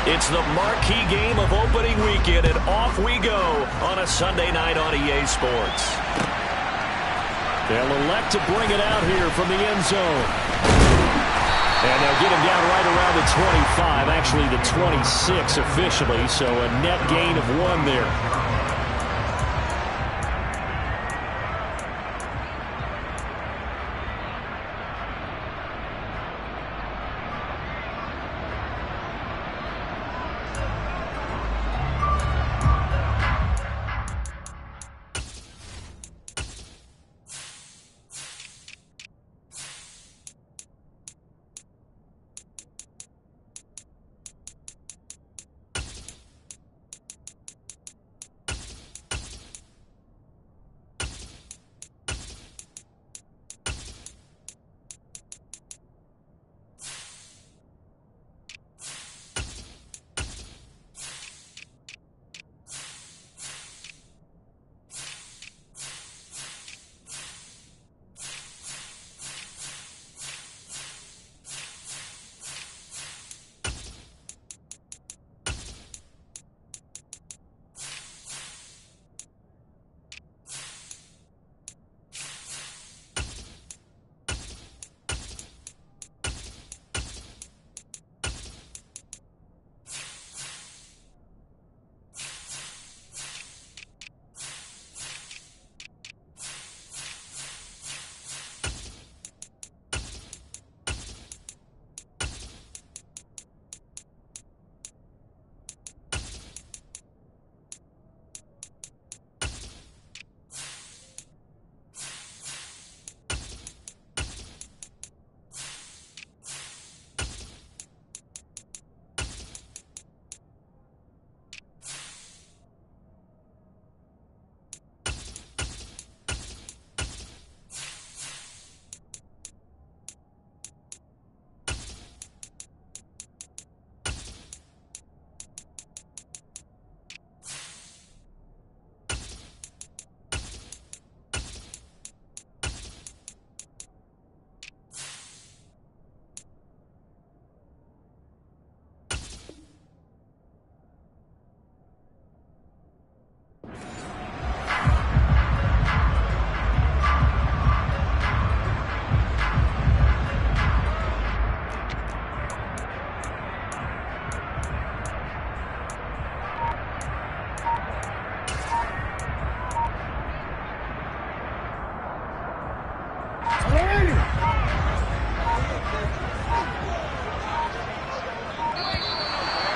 It's the marquee game of opening weekend, and off we go on a Sunday night on EA Sports. They'll elect to bring it out here from the end zone. And they'll get him down right around the 25, actually the 26 officially, so a net gain of 1 there.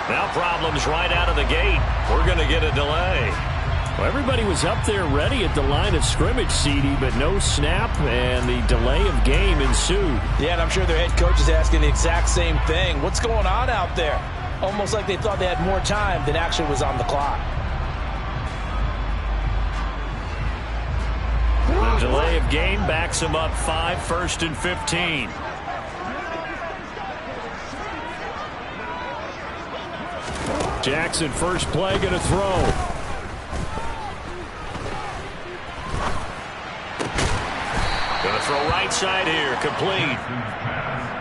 Now problems right out of the gate. We're going to get a delay. Well, everybody was up there ready at the line of scrimmage, CD, but no snap, and the delay of game ensued. Yeah, and I'm sure their head coach is asking the exact same thing. What's going on out there? Almost like they thought they had more time than actually was on the clock. The delay of game backs them up 5, 1st and 15. Jackson, first play, going to throw. Going to throw right side here, complete.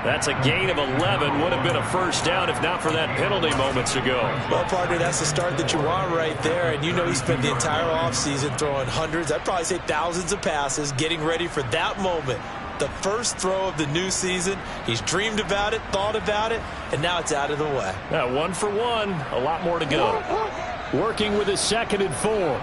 That's a gain of 11. Would have been a first down if not for that penalty moments ago. Well, partner, that's the start that you want right there. And you know he spent the entire offseason throwing hundreds, I'd probably say thousands of passes, getting ready for that moment. The first throw of the new season. He's dreamed about it, thought about it, and now it's out of the way. Yeah, 1 for 1. A lot more to go. Working with his 2nd and 4.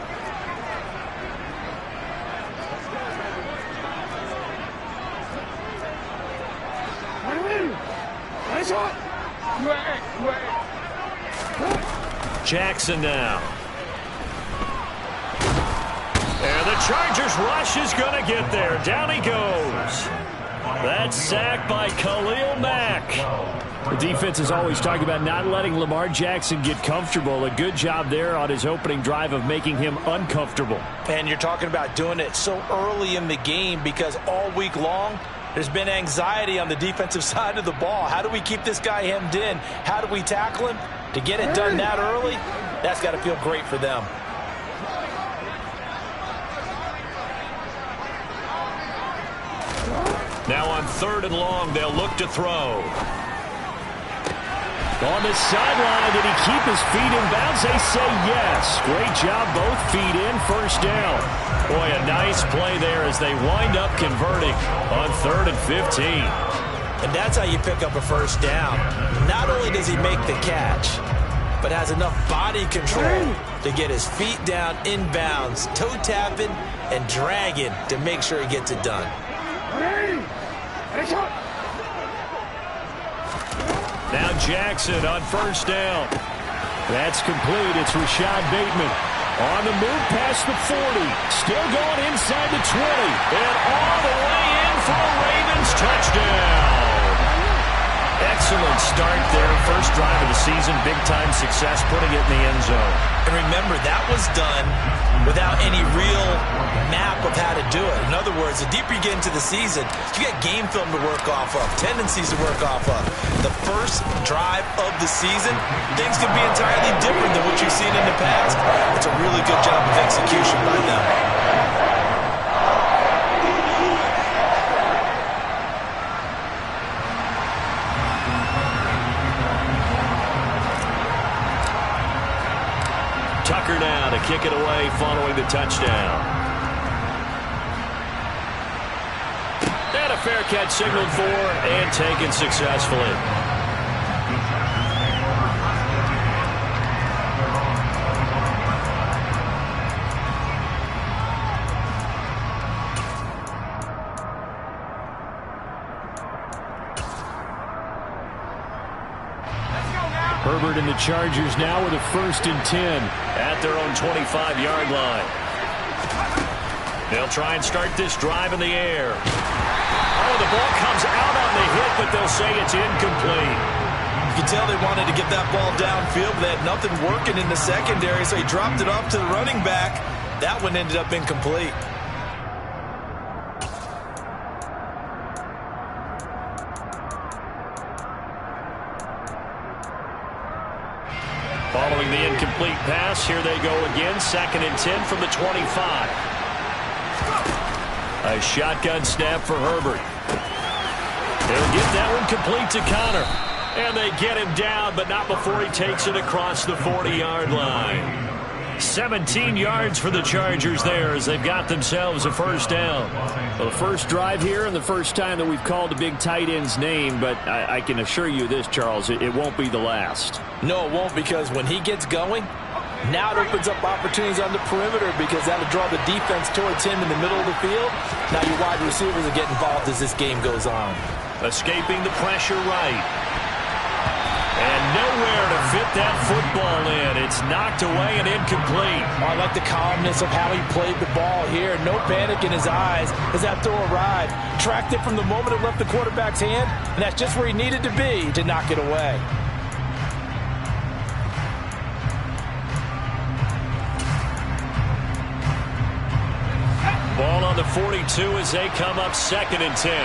Jackson now. And the Chargers rush is going to get there. Down he goes. That's sacked by Khalil Mack. The defense is always talking about not letting Lamar Jackson get comfortable. A good job there on his opening drive of making him uncomfortable. And you're talking about doing it so early in the game because all week long there's been anxiety on the defensive side of the ball. How do we keep this guy hemmed in? How do we tackle him? To get it done that early, that's got to feel great for them. Now on 3rd and long, they'll look to throw. On the sideline, did he keep his feet in bounds? They say yes. Great job, both feet in, first down. Boy, a nice play there as they wind up converting on 3rd and 15. And that's how you pick up a first down. Not only does he make the catch, but has enough body control to get his feet down in bounds, toe tapping and dragging to make sure he gets it done. Now Jackson on first down. That's complete. It's Rashad Bateman. On the move past the 40. Still going inside the 20. And all the way in for a Ravens touchdown. Excellent start there. First drive of the season. Big-time success putting it in the end zone. And remember, that was done without any real map of how to do it. In other words, the deeper you get into the season, you get game film to work off of, tendencies to work off of. The first drive of the season, things can be entirely different than what you've seen in the past. It's a really good job of execution by them. Tucker now to kick it away following the touchdown. And a fair catch signaled for and taken successfully. Herbert and the Chargers now with a 1st and 10. At their own 25-yard line. They'll try and start this drive in the air. Oh, the ball comes out on the hit, but they'll say it's incomplete. You can tell they wanted to get that ball downfield, but they had nothing working in the secondary, so he dropped it off to the running back. That one ended up incomplete. Following the incomplete pass, here they go again. 2nd and 10 from the 25. A shotgun snap for Herbert. They'll get that one complete to Connor. And they get him down, but not before he takes it across the 40-yard line. 17 yards for the Chargers there as they've got themselves a first down. Well, the first drive here and the first time that we've called a big tight end's name, but I can assure you this, Charles, it won't be the last. No, it won't, because when he gets going, now it opens up opportunities on the perimeter because that'll draw the defense towards him in the middle of the field. Now your wide receivers will get involved as this game goes on. Escaping the pressure right. And nowhere to fit that football in. It's knocked away and incomplete. I like the calmness of how he played the ball here. No panic in his eyes as that throw arrived. Tracked it from the moment it left the quarterback's hand, and that's just where he needed to be to knock it away. Ball on the 42 as they come up 2nd and 10.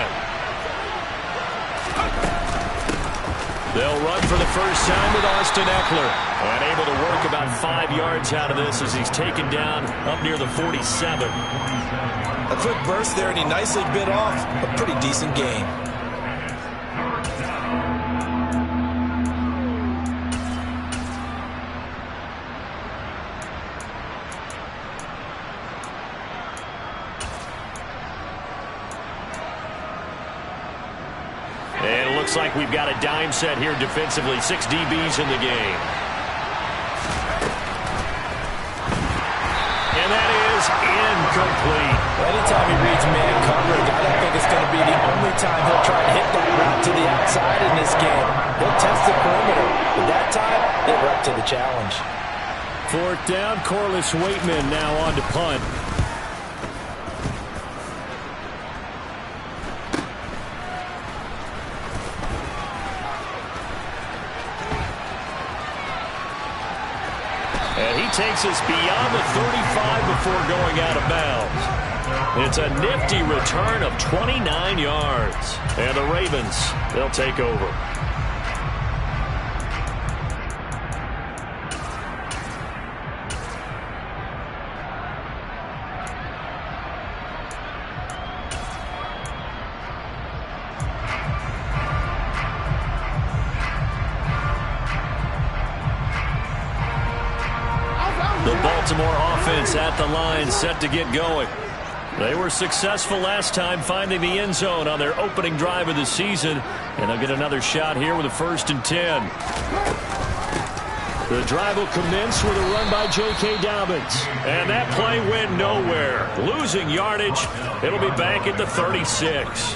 They'll run for the first time with Austin Eckler. And able to work about 5 yards out of this as he's taken down up near the 47. A quick burst there, and he nicely bit off a pretty decent game. And it looks like we've got a dime set here defensively. 6 DBs in the game. And that is incomplete. Anytime he reads man coverage, I don't think it's going to be the only time he'll try to hit that route to the outside in this game. He'll test the perimeter, but that time, they were up to the challenge. 4th down, Corliss Waitman now on to punt. And he takes us beyond the 35 before going out of bounds. It's a nifty return of 29 yards. And the Ravens, they'll take over. Baltimore offense at the line, set to get going. They were successful last time finding the end zone on their opening drive of the season, and they'll get another shot here with a 1st and 10. The drive will commence with a run by J.K. Dobbins. And that play went nowhere. Losing yardage. It'll be back at the 36.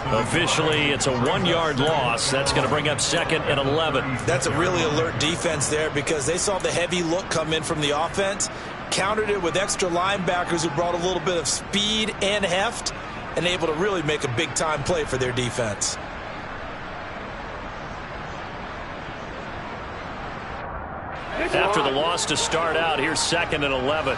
Officially, it's a 1-yard loss. That's going to bring up 2nd and 11. That's a really alert defense there because they saw the heavy look come in from the offense, countered it with extra linebackers who brought a little bit of speed and heft, and able to really make a big-time play for their defense. After the loss to start out, here's 2nd and 11.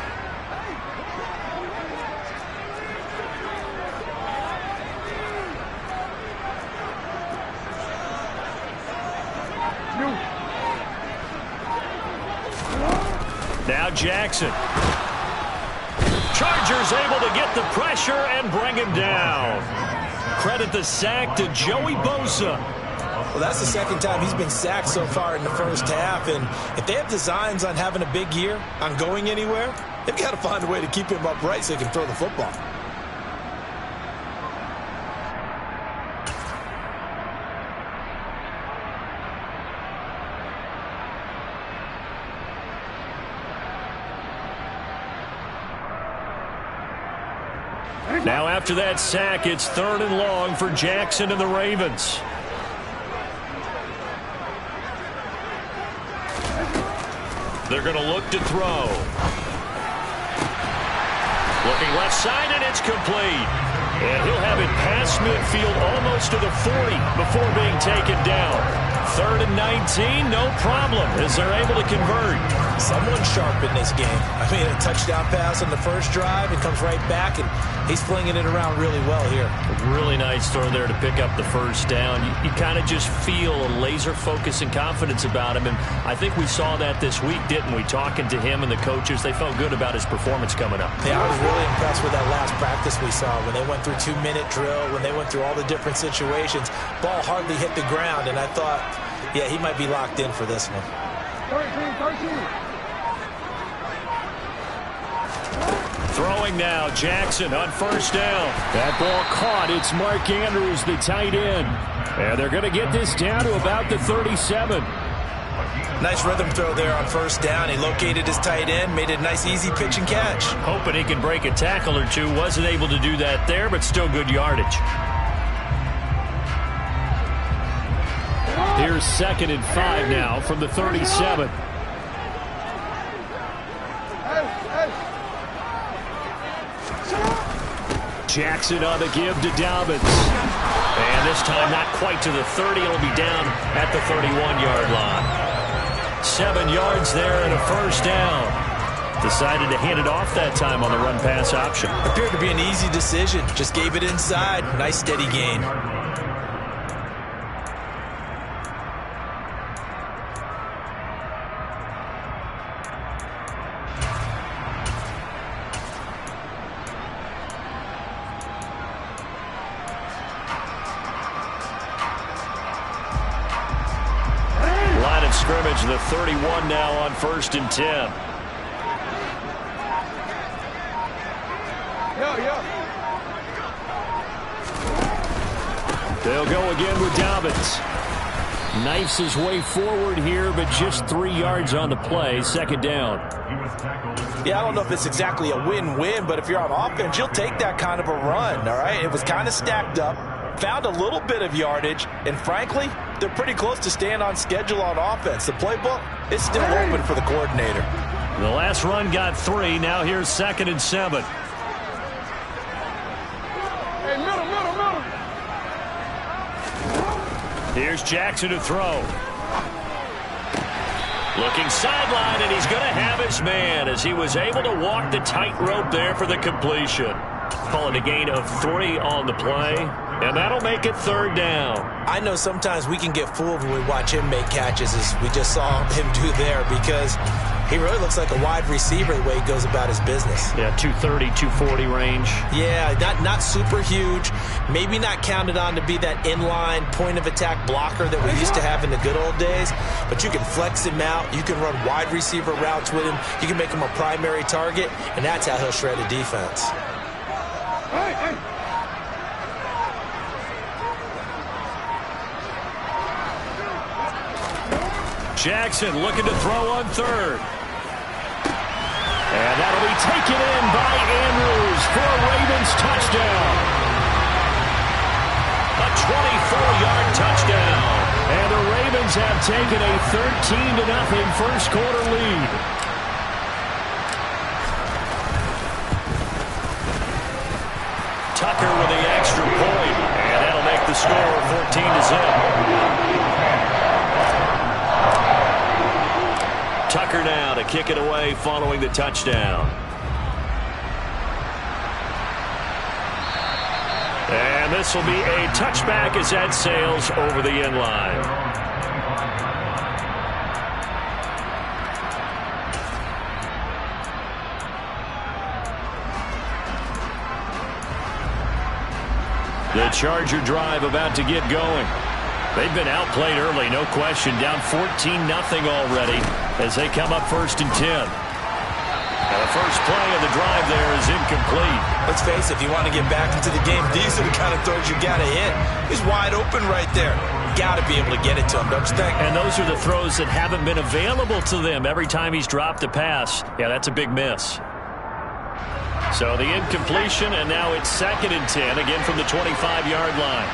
Now Jackson. Chargers able to get the pressure and bring him down. Credit the sack to Joey Bosa. Well, that's the 2nd time he's been sacked so far in the first half, and if they have designs on having a big year, on going anywhere, they've got to find a way to keep him upright so he can throw the football. Now after that sack, it's 3rd and long for Jackson and the Ravens. They're going to look to throw. Looking left side, and it's complete. And he'll have it past midfield almost to the 40 before being taken down. 3rd and 19, no problem, as they're able to convert. Someone sharp in this game. I mean, a touchdown pass on the first drive, and comes right back, and he's flinging it around really well here. A really nice throw there to pick up the 1st down. You kind of just feel a laser focus and confidence about him, and I think we saw that this week, didn't we? Talking to him and the coaches, they felt good about his performance coming up. Yeah, I was really impressed with that last practice we saw when they went through 2-minute drill, when they went through all the different situations. Ball hardly hit the ground, and I thought, yeah, he might be locked in for this one. 13. Throwing now, Jackson on 1st down. That ball caught. It's Mark Andrews, the tight end. And they're going to get this down to about the 37. Nice rhythm throw there on 1st down. He located his tight end, made it a nice easy pitch and catch. Hoping he can break a tackle or two. Wasn't able to do that there, but still good yardage. Here's 2nd and 5 now from the 37. Jackson on the give to Dobbins. And this time not quite to the 30. It'll be down at the 31-yard line. 7 yards there and a 1st down. Decided to hand it off that time on the run-pass option. Appeared to be an easy decision. Just gave it inside. Nice steady gain. Scrimmage, the 31 now on 1st and 10. They'll go again with Dobbins. Knifes his way forward here, but just 3 yards on the play. 2nd down. Yeah, I don't know if it's exactly a win-win, but if you're on offense, you'll take that kind of a run, all right? It was kind of stacked up. Found a little bit of yardage, and frankly, they're pretty close to staying on schedule on offense. The playbook is still open for the coordinator. The last run got 3. Now here's 2nd and 7. Hey, middle. Here's Jackson to throw. Looking sideline, and he's going to have his man as he was able to walk the tightrope there for the completion. Calling a gain of 3 on the play. And that'll make it third down. I know sometimes we can get fooled when we watch him make catches, as we just saw him do there, because he really looks like a wide receiver the way he goes about his business. Yeah, 230, 240 range. Yeah, not super huge. Maybe not counted on to be that inline point-of-attack blocker that we used to have in the good old days. But you can flex him out. You can run wide receiver routes with him. You can make him a primary target, and that's how he'll shred a defense. Jackson looking to throw on third. And that'll be taken in by Andrews for a Ravens touchdown. A 24-yard touchdown. And the Ravens have taken a 13-0 first quarter lead. Tucker with the extra point. And that'll make the score 14-0. Tucker now to kick it away following the touchdown. And this will be a touchback as that sails over the end line. The Charger drive about to get going. They've been outplayed early, no question. Down 14-0 already as they come up 1st and 10. And the first play of the drive there is incomplete. Let's face it, if you want to get back into the game, these are the kind of throws you got to hit. He's wide open right there. Got to be able to get it to him, don't you think? And those are the throws that haven't been available to them every time he's dropped a pass. Yeah, that's a big miss. So the incompletion, and now it's 2nd and 10, again from the 25-yard line.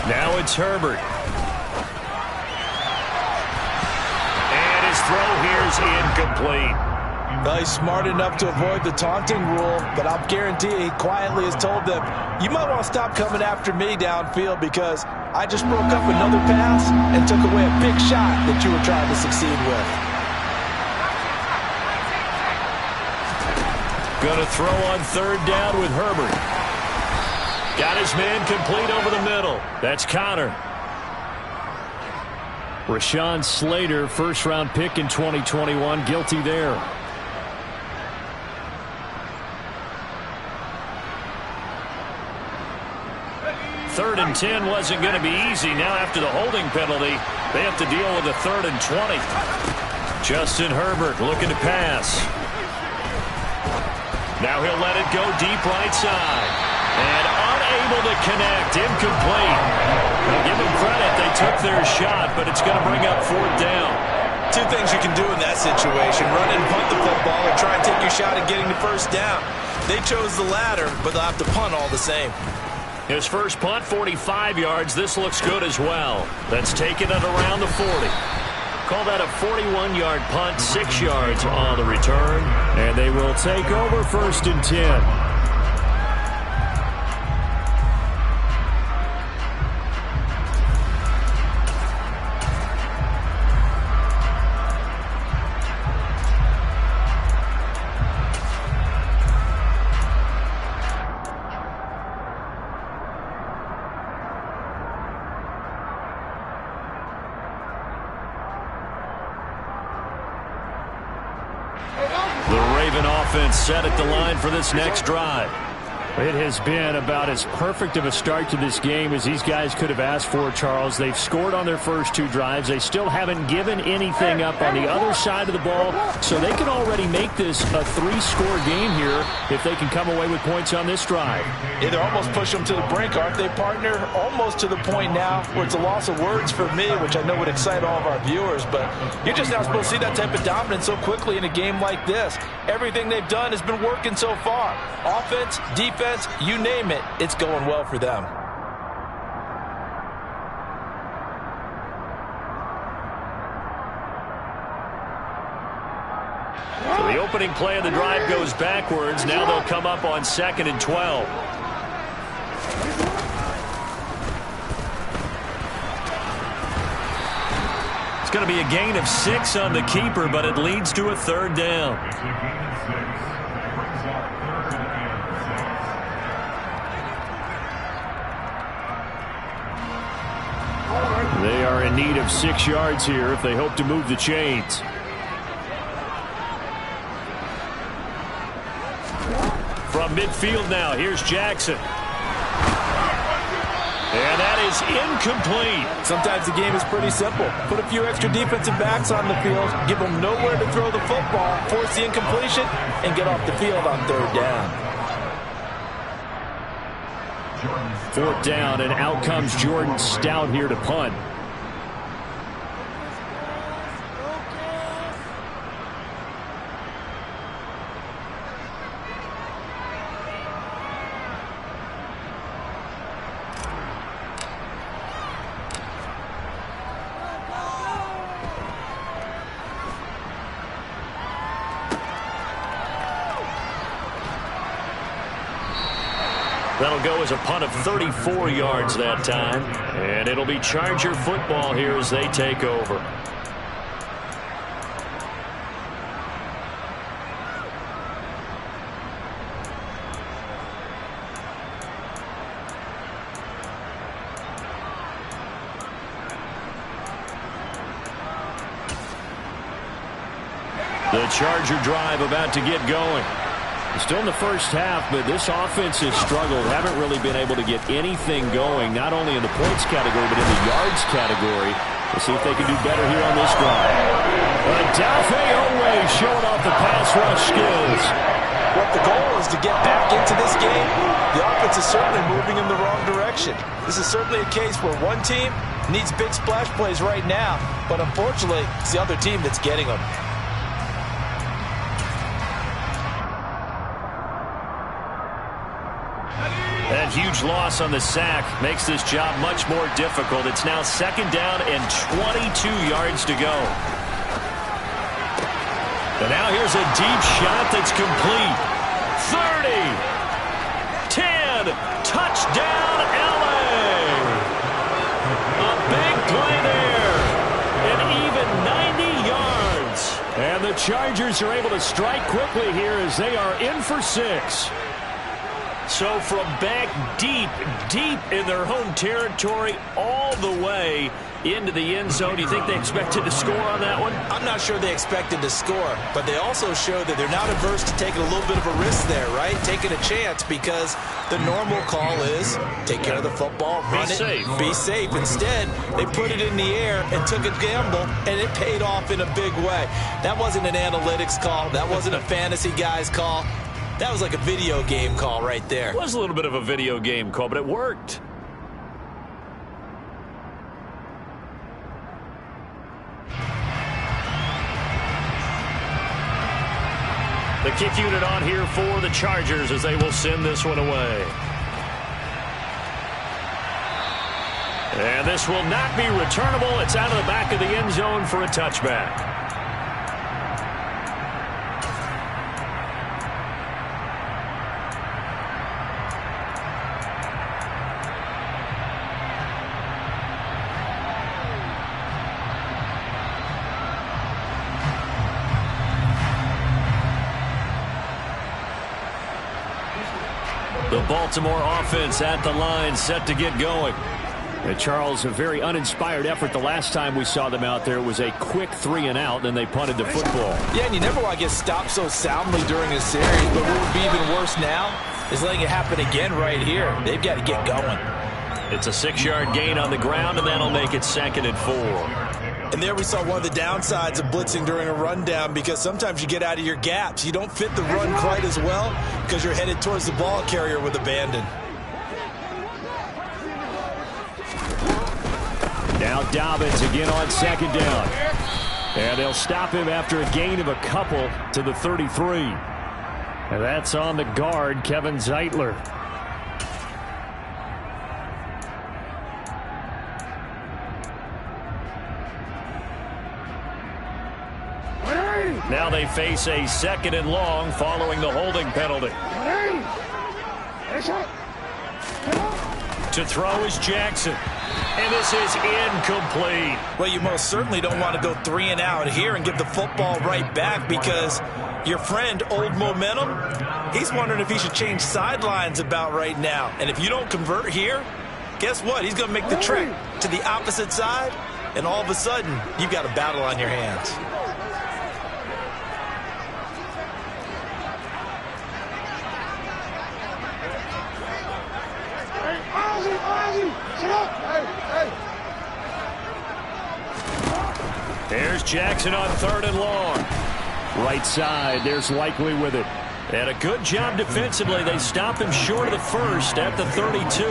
Now it's Herbert. And his throw here's incomplete. Well, he's smart enough to avoid the taunting rule, but I'll guarantee he quietly has told them, you might want to stop coming after me downfield because I just broke up another pass and took away a big shot that you were trying to succeed with. Going to throw on 3rd down with Herbert. Got his man complete over the middle. That's Connor. Rashawn Slater, first-round pick in 2021, guilty there. Third and 10 wasn't going to be easy. Now after the holding penalty, they have to deal with a 3rd and 20. Justin Herbert looking to pass. Now he'll let it go deep right side. And unable to connect, incomplete. Now give them credit, they took their shot, but it's going to bring up 4th down. Two things you can do in that situation, run and punt the football or try and take your shot at getting the 1st down. They chose the latter, but they'll have to punt all the same. His first punt, 45 yards. This looks good as well. That's taken it around the 40. Call that a 41-yard punt, 6 yards on the return. And they will take over 1st and 10. Set at the line for this next drive. It has been about as perfect of a start to this game as these guys could have asked for, Charles. They've scored on their first 2 drives. They still haven't given anything up on the other side of the ball, so they can already make this a 3-score game here if they can come away with points on this drive. Yeah, they're almost pushing them to the brink, aren't they, partner? Almost to the point now where it's a loss of words for me, which I know would excite all of our viewers, but you're just not supposed to see that type of dominance so quickly in a game like this. Everything they've done has been working so far. Offense, defense, you name it, it's going well for them. So the opening play of the drive goes backwards. Now they'll come up on 2nd and 12. It's going to be a gain of 6 on the keeper, but it leads to a 3rd down. They are in need of 6 yards here if they hope to move the chains. From midfield now, here's Jackson. And that is incomplete. Sometimes the game is pretty simple. Put a few extra defensive backs on the field, give them nowhere to throw the football, force the incompletion, and get off the field on 3rd down. 4th down, and out comes Jordan Stout here to punt. That'll go as a punt of 34 yards that time. And it'll be Charger football here as they take over. The Charger drive about to get going. Still in the first half, but this offense has struggled. Haven't really been able to get anything going, not only in the points category, but in the yards category. We'll see if they can do better here on this drive. Dafe Owe showing off the pass rush skills. What the goal is to get back into this game, the offense is certainly moving in the wrong direction. This is certainly a case where one team needs big splash plays right now, but unfortunately, it's the other team that's getting them. That huge loss on the sack makes this job much more difficult. It's now 2nd down and 22 yards to go. And now here's a deep shot that's complete. 30, 10, touchdown LA. A big play there. And even 90 yards. And the Chargers are able to strike quickly here as they are in for 6. So from back deep in their home territory all the way into the end zone, do you think they expected to score on that one? I'm not sure they expected to score, but they also show that they're not averse to taking a little bit of a risk there, right? Taking a chance, because the normal call is take care of the football, run it, be safe. Instead, they put it in the air and took a gamble, and it paid off in a big way. That wasn't an analytics call. That wasn't a fantasy guy's call. That was like a video game call right there. It was a little bit of a video game call, but it worked. The kick unit on here for the Chargers as they will send this one away. And this will not be returnable. It's out of the back of the end zone for a touchback. The Baltimore offense at the line, set to get going. And Charles, a very uninspired effort the last time we saw them out there. It was a quick 3-and-out, and they punted the football. Yeah, and you never want to get stopped so soundly during a series, but what would be even worse now is letting it happen again right here. They've got to get going. It's a 6-yard gain on the ground, and that'll make it 2nd and 4. And there we saw one of the downsides of blitzing during a rundown, because sometimes you get out of your gaps. You don't fit the run quite as well because you're headed towards the ball carrier with abandon. Now Dobbins again on 2nd down. And they'll stop him after a gain of a couple to the 33. And that's on the guard, Kevin Zeitler. Now they face a 2nd and long following the holding penalty. To throw is Jackson. And this is incomplete. Well, you most certainly don't want to go 3-and-out here and give the football right back, because your friend, Old Momentum, he's wondering if he should change sidelines about right now. And if you don't convert here, guess what? He's going to make the trek to the opposite side, and all of a sudden, you've got a battle on your hands. Hey, Ozzy, sit up. Hey. There's Jackson on 3rd and long. Right side, there's Likely with it. And a good job defensively. They stop him short of the first at the 32.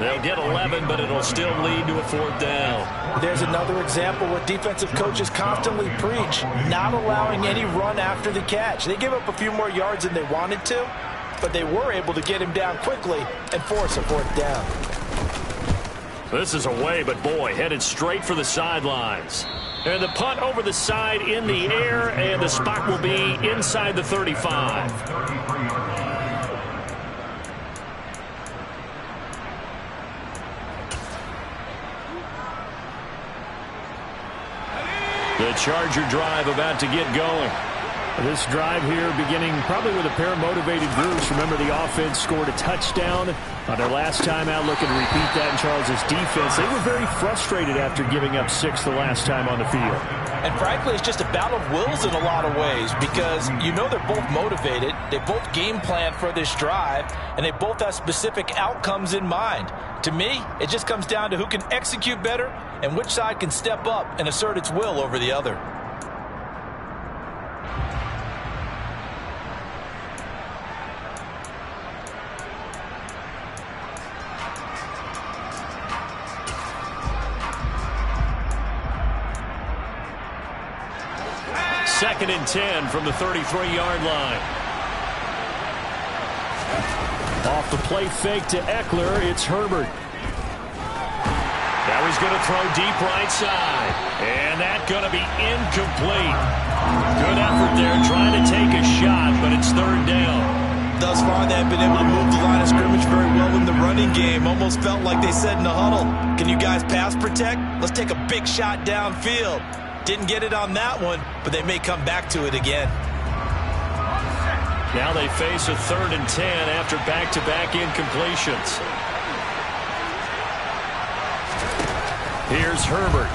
They'll get 11, but it'll still lead to a 4th down. There's another example what defensive coaches constantly preach, not allowing any run after the catch. They gave up a few more yards than they wanted to, but they were able to get him down quickly and force a 4th down. This is away, but boy, headed straight for the sidelines. And the punt over the side in the air, and the spot will be inside the 35. The Charger drive about to get going. This drive here beginning probably with a pair of motivated groups. Remember, the offense scored a touchdown on their last time out. Looking to repeat that in Charles' defense. They were very frustrated after giving up 6 the last time on the field. And frankly, it's just a battle of wills in a lot of ways because you know they're both motivated. They both game plan for this drive, and they both have specific outcomes in mind. To me, it just comes down to who can execute better and which side can step up and assert its will over the other. Second and 10 from the 33-yard line. Off the play fake to Eckler, it's Herbert. Now he's going to throw deep right side. And that's going to be incomplete. Good effort there trying to take a shot, but it's 3rd down. Thus far, they have been able to move the line of scrimmage very well in the running game. Almost felt like they said in the huddle, can you guys pass protect? Let's take a big shot downfield. Didn't get it on that one, but they may come back to it again. Now they face a 3rd and 10 after back-to-back incompletions. Here's Herbert.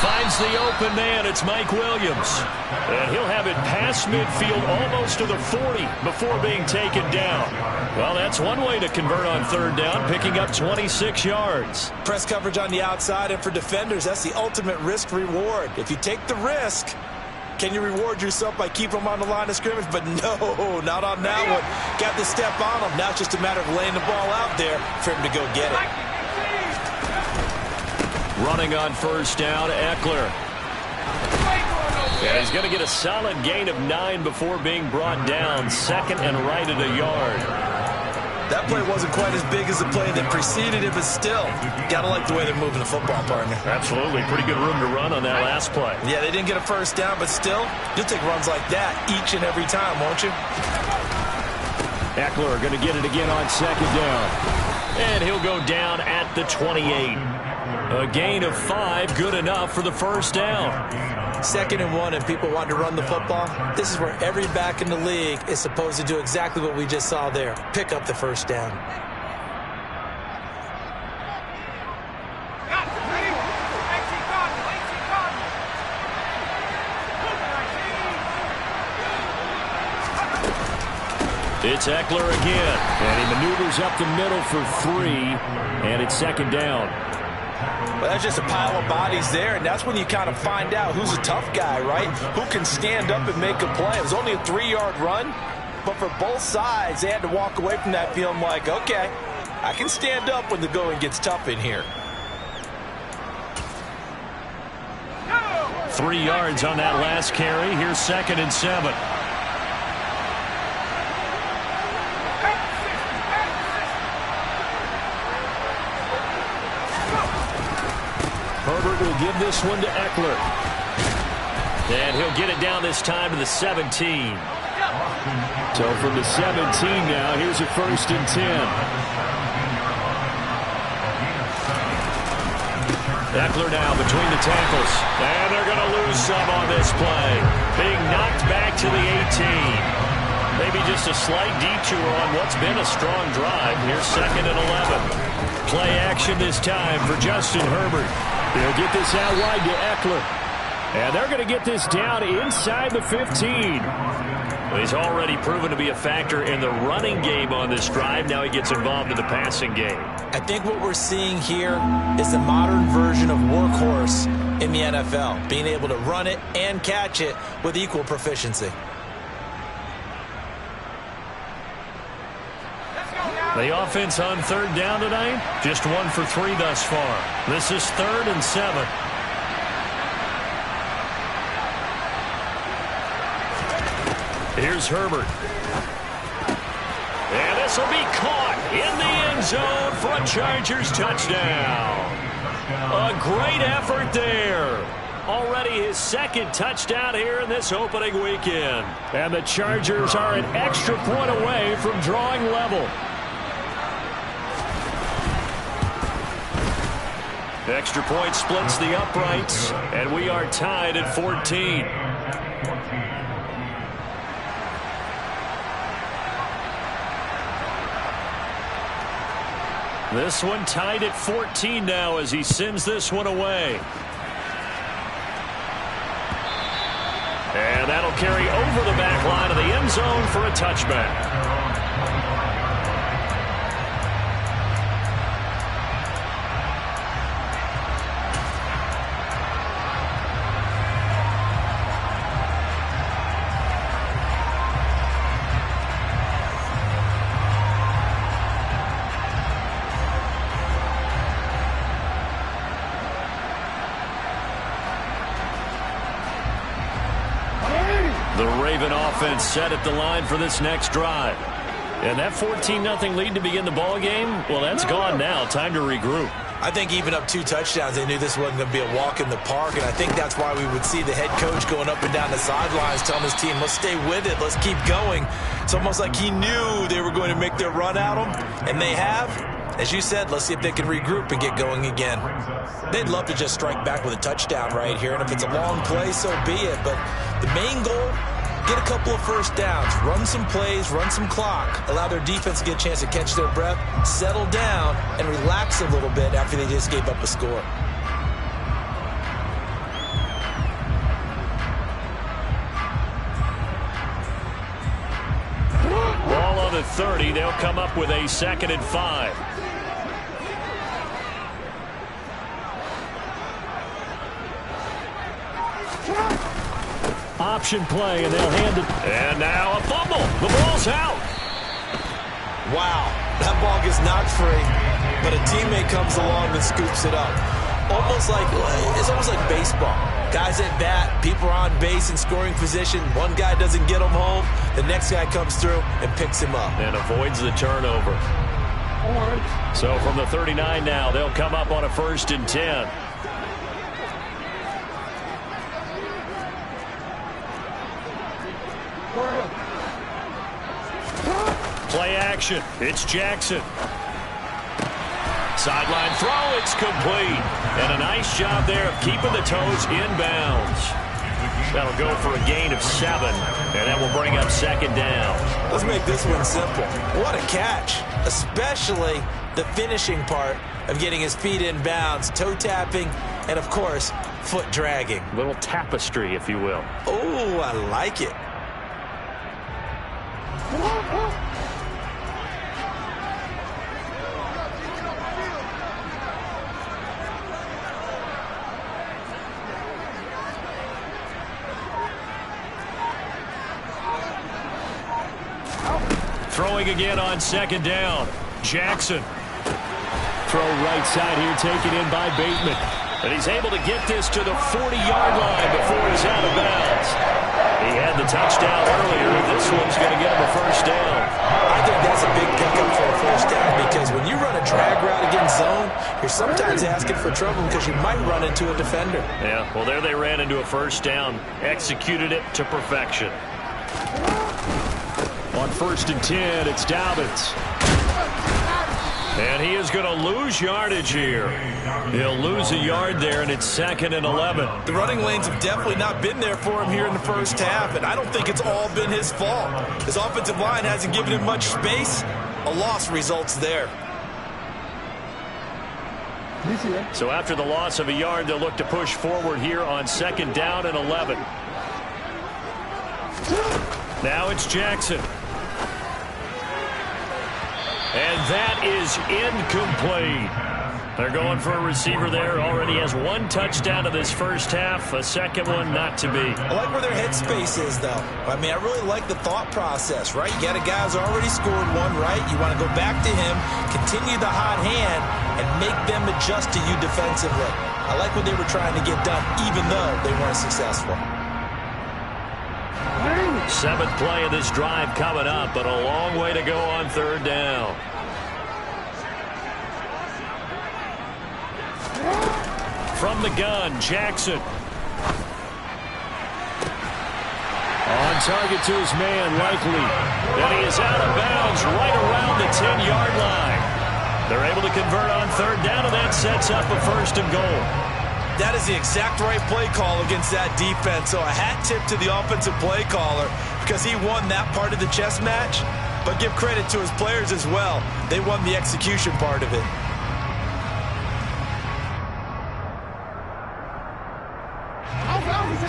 Finds the open man. It's Mike Williams. And he'll have it past midfield almost to the 40 before being taken down. Well, that's one way to convert on 3rd down, picking up 26 yards. Press coverage on the outside, and for defenders, that's the ultimate risk-reward. If you take the risk, can you reward yourself by keeping them on the line of scrimmage? But no, not on that one. Got the step on them. Now it's just a matter of laying the ball out there for him to go get it. Running on 1st down, Eckler. And he's going to get a solid gain of 9 before being brought down. 2nd and right at a yard. That play wasn't quite as big as the play that preceded it, but still, gotta like the way they're moving the football, partner. Absolutely. Pretty good room to run on that last play. Yeah, they didn't get a 1st down, but still, you'll take runs like that each and every time, won't you? Eckler going to get it again on 2nd down. And he'll go down at the 28. A gain of 5, good enough for the 1st down. 2nd and 1, and people want to run the football. This is where every back in the league is supposed to do exactly what we just saw there. Pick up the 1st down. It's Eckler again, and he maneuvers up the middle for 3, and it's 2nd down. Well, that's just a pile of bodies there, and that's when you kind of find out who's a tough guy, right? Who can stand up and make a play. It was only a 3-yard run, but for both sides, they had to walk away from that feeling like, okay, I can stand up when the going gets tough in here. 3 yards on that last carry. Here's 2nd and 7. Herbert will give this one to Eckler. And he'll get it down this time to the 17. So from the 17 now, here's a 1st and 10. Eckler now between the tackles. And they're going to lose some on this play. Being knocked back to the 18. Maybe just a slight detour on what's been a strong drive. Here's 2nd and 11. Play action this time for Justin Herbert. They'll get this out wide to Eckler. And they're going to get this down inside the 15. Well, he's already proven to be a factor in the running game on this drive. Now he gets involved in the passing game. I think what we're seeing here is the modern version of workhorse in the NFL, being able to run it and catch it with equal proficiency. The offense on 3rd down tonight, just 1 for 3 thus far. This is 3rd and 7. Here's Herbert. And this will be caught in the end zone for a Chargers touchdown. A great effort there. Already his 2nd touchdown here in this opening weekend. And the Chargers are an extra point away from drawing level. Extra point splits the uprights, and we are tied at 14. This one tied at 14 now as he sends this one away. And that'll carry over the back line of the end zone for a touchback. Offense set at the line for this next drive. And that 14-0 lead to begin the ball game, well, that's gone now. Time to regroup. I think even up 2 touchdowns, they knew this wasn't going to be a walk in the park, and I think that's why we would see the head coach going up and down the sidelines telling his team, let's stay with it, let's keep going. It's almost like he knew they were going to make their run at him, and they have. As you said, let's see if they can regroup and get going again. They'd love to just strike back with a touchdown right here, and if it's a long play, so be it. But the main goal, get a couple of first downs, run some plays, run some clock, allow their defense to get a chance to catch their breath, settle down, and relax a little bit after they just gave up a score. Ball on the 30. They'll come up with a 2nd and 5. Option play, and they'll hand it. And now a fumble. The ball's out. Wow, that ball gets knocked free, but a teammate comes along and scoops it up. It's almost like baseball. Guys at bat, people are on base in scoring position. One guy doesn't get him home. The next guy comes through and picks him up. And avoids the turnover. So from the 39 now, they'll come up on a 1st and 10. Play action. It's Jackson. Sideline throw. It's complete. And a nice job there of keeping the toes inbounds. That'll go for a gain of 7. And that will bring up 2nd down. Let's make this one simple. What a catch. Especially the finishing part of getting his feet in bounds, toe tapping, and of course, foot dragging. A little tapestry, if you will. Oh, I like it. Throwing again on 2nd down. Jackson. Throw right side here, taken in by Bateman. And he's able to get this to the 40-yard line before he's out of bounds. He had the touchdown earlier. This one's going to get him a 1st down. I think that's a big pickup for a 1st down because when you run a drag route against zone, you're sometimes asking for trouble because you might run into a defender. Yeah, well, there they ran into a 1st down. Executed it to perfection. On 1st and 10, it's Dobbins. And he is going to lose yardage here. He'll lose a yard there, and it's 2nd and 11. The running lanes have definitely not been there for him here in the first half, and I don't think it's all been his fault. His offensive line hasn't given him much space. A loss results there. So after the loss of a yard, they'll look to push forward here on 2nd down and 11. Now it's Jackson. And that is incomplete. They're going for a receiver there. Already has 1 touchdown to this first half. A second one not to be. I like where their headspace is, though. I mean, I really like the thought process, right? You got a guy who's already scored one, right? You want to go back to him, continue the hot hand, and make them adjust to you defensively. I like what they were trying to get done, even though they weren't successful. 7th play of this drive coming up, but a long way to go on 3rd down. From the gun, Jackson. On target to his man, Likely. And he is out of bounds right around the 10-yard line. They're able to convert on 3rd down, and that sets up a 1st and goal. That is the exact right play call against that defense. So a hat tip to the offensive play caller because he won that part of the chess match. But give credit to his players as well. They won the execution part of it.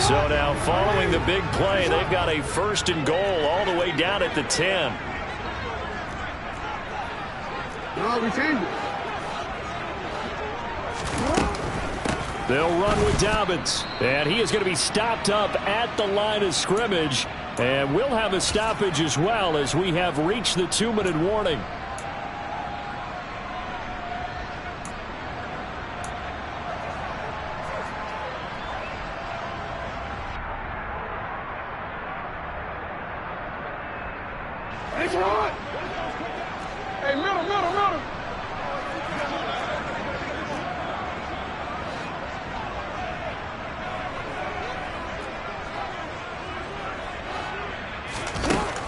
So now following the big play, they've got a 1st and goal all the way down at the 10. No, we changed it. They'll run with Dobbins, and he is going to be stopped up at the line of scrimmage, and we'll have a stoppage as well as we have reached the 2-minute warning. It's hot. Hey, middle.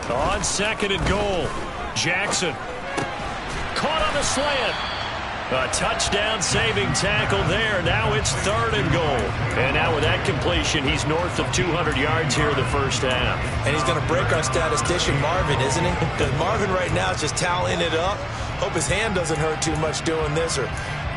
On 2nd and goal, Jackson. Caught on the slant. A touchdown-saving tackle there. Now it's 3rd and goal. And now with that completion, he's north of 200 yards here in the first half. And he's going to break our statistician, Marvin, isn't he? Because Marvin right now is just tallying it up. Hope his hand doesn't hurt too much doing this or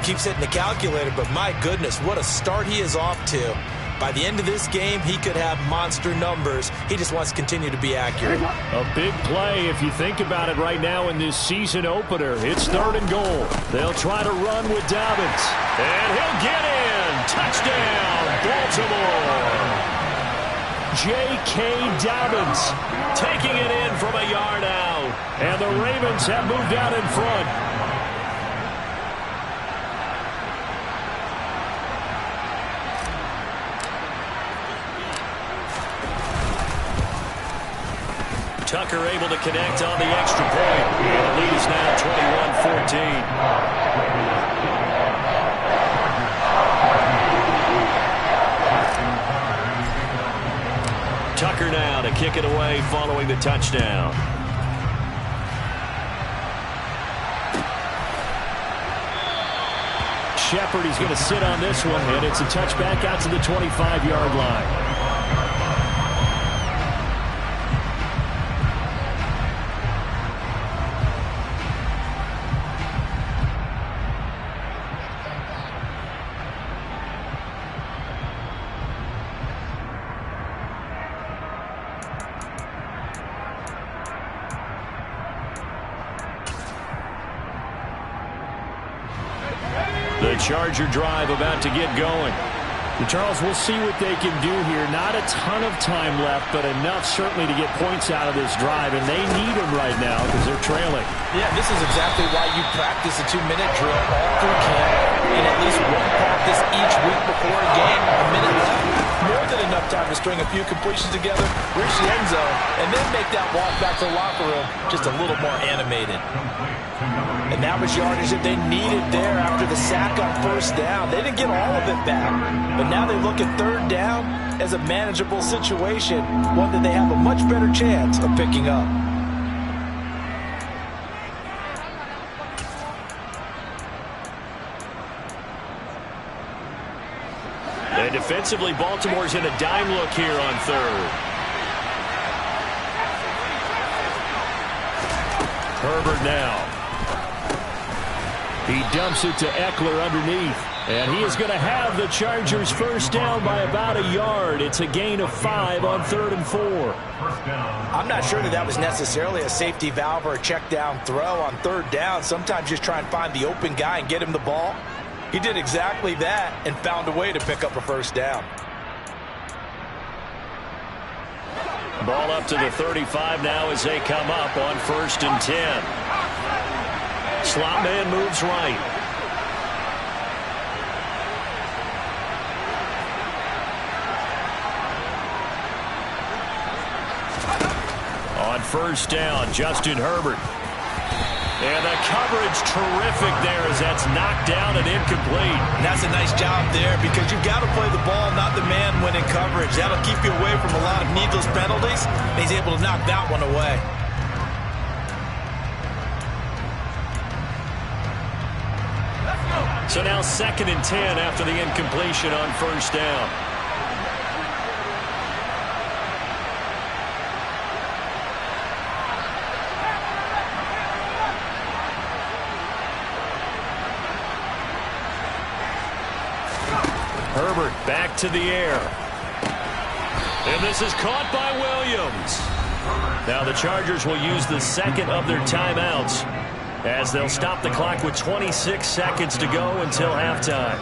keeps hitting the calculator. But my goodness, what a start he is off to. By the end of this game, he could have monster numbers. He just wants to continue to be accurate. A big play if you think about it right now in this season opener. It's 3rd and goal. They'll try to run with Dobbins. And he'll get in. Touchdown, Baltimore. J.K. Dobbins taking it in from a yard out. And the Ravens have moved out in front. Tucker able to connect on the extra point. And the lead is now 21-14. Tucker now to kick it away following the touchdown. Shepard, he's going to sit on this one, and it's a touchback out to the 25-yard line. The Charger drive about to get going. Charles, we'll see what they can do here. Not a ton of time left, but enough certainly to get points out of this drive, and they need them right now because they're trailing. Yeah, this is exactly why you practice a 2-minute drill all through camp and at least one practice each week before a game. A minute left, more than enough time to string a few completions together, reach the end zone, and then make that walk back to the locker room just a little more animated. And that was yardage that they needed there after the sack on 1st down. They didn't get all of it back, but now they look at 3rd down as a manageable situation, one that they have a much better chance of picking up. And defensively, Baltimore's in a dime look here on third. Herbert now. He dumps it to Eckler underneath. And he is going to have the Chargers first down by about a yard. It's a gain of 5 on 3rd and 4. I'm not sure that was necessarily a safety valve or a check down throw on 3rd down. Sometimes just try and find the open guy and get him the ball. He did exactly that and found a way to pick up a first down. Ball up to the 35 now as they come up on 1st and 10. Slot man moves right. On 1st down, Justin Herbert. And the coverage terrific there as that's knocked down and incomplete. And that's a nice job there because you've got to play the ball, not the man when in coverage. That'll keep you away from a lot of needless penalties. And he's able to knock that one away. So now 2nd and 10 after the incompletion on 1st down. Herbert back to the air. And this is caught by Williams. Now the Chargers will use the 2nd of their timeouts as they'll stop the clock with 26 seconds to go until halftime.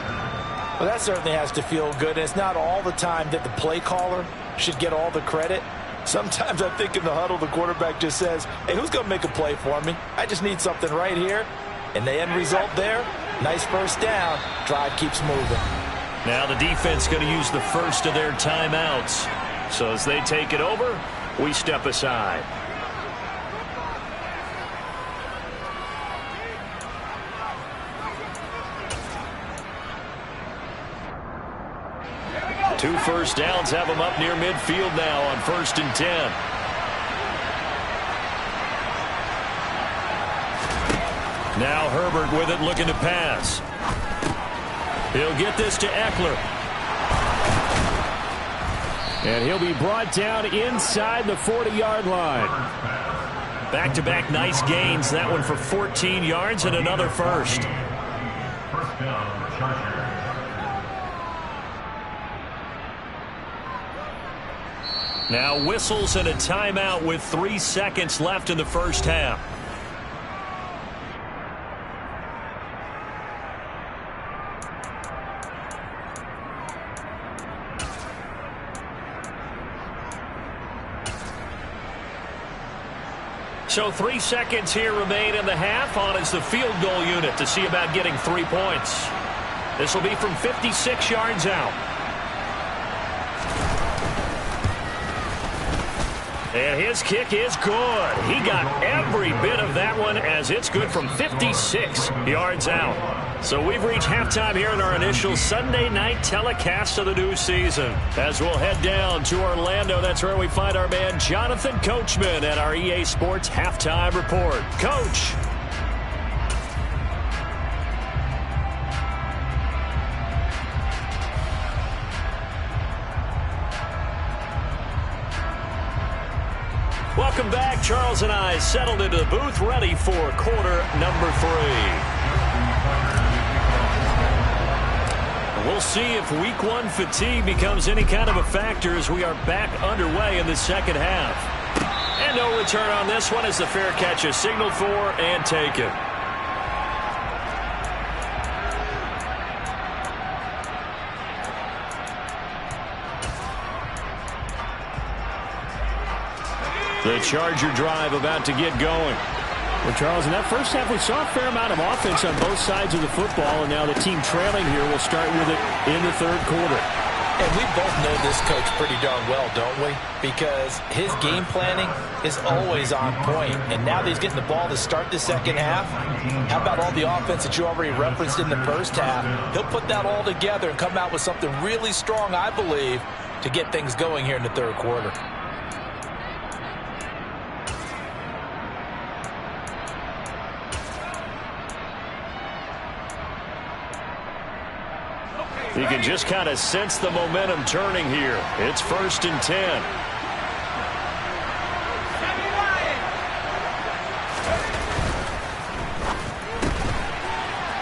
Well, that certainly has to feel good. And it's not all the time that the play caller should get all the credit. Sometimes I think in the huddle, the quarterback just says, hey, who's going to make a play for me? I just need something right here. And the end result there, nice first down. Drive keeps moving. Now the defense going to use the 1st of their timeouts. So as they take it over, we step aside. Two first downs have them up near midfield now on 1st and 10. Now Herbert with it looking to pass. He'll get this to Eckler. And he'll be brought down inside the 40-yard line. Back-to-back nice gains. That one for 14 yards and another first. First down, Chargers. Now whistles and a timeout with 3 seconds left in the first half. So 3 seconds here remain in the half. On is the field goal unit to see about getting 3 points. This will be from 56 yards out. And his kick is good. He got every bit of that one as it's good from 56 yards out. So we've reached halftime here in our initial Sunday night telecast of the new season. As we'll head down to Orlando, that's where we find our man Jonathan Coachman at our EA Sports Halftime Report. Coach. Welcome back. Charles and I settled into the booth, ready for quarter number 3. We'll see if week 1 fatigue becomes any kind of a factor as we are back underway in the second half. And no return on this one as the fair catch is signaled for and taken. The Charger drive about to get going. Well, Charles, in that first half, we saw a fair amount of offense on both sides of the football, and now the team trailing here will start with it in the third quarter. And we both know this coach pretty darn well, don't we? Because his game planning is always on point. And now that he's getting the ball to start the second half, how about all the offense that you already referenced in the first half? He'll put that all together and come out with something really strong, I believe, to get things going here in the third quarter. You can just kind of sense the momentum turning here. It's 1st and 10.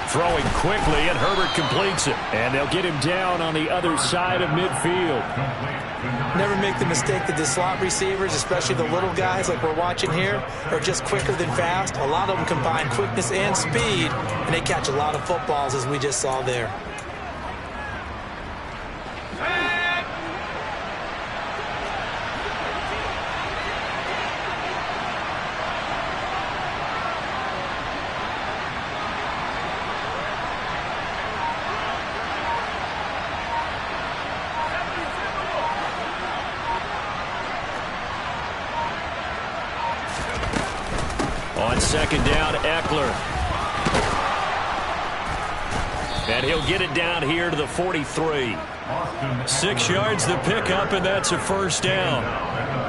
Throwing quickly, and Herbert completes it. And they'll get him down on the other side of midfield. Never make the mistake that the slot receivers, especially the little guys like we're watching here, are just quicker than fast. A lot of them combine quickness and speed, and they catch a lot of footballs, as we just saw there. On 2nd down, Eckler. And he'll get it down here to the 43. 6 yards the pickup, and that's a 1st down.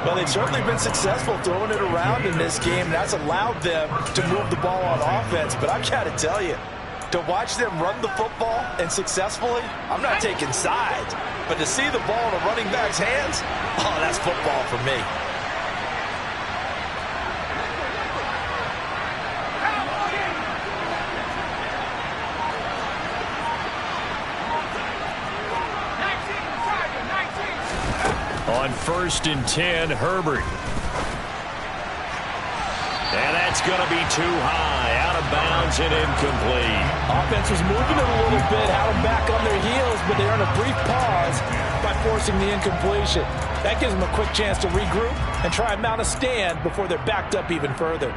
Well, they've certainly been successful throwing it around in this game, and that's allowed them to move the ball on offense. But I've got to tell you, to watch them run the football and successfully, I'm not taking sides. But to see the ball in a running back's hands, oh, that's football for me. On 1st and 10, Herbert. And that's going to be too high, out of bounds and incomplete. Offense was moving it a little bit, had them back on their heels, but they earned a brief pause by forcing the incompletion. That gives them a quick chance to regroup and try and mount a stand before they're backed up even further.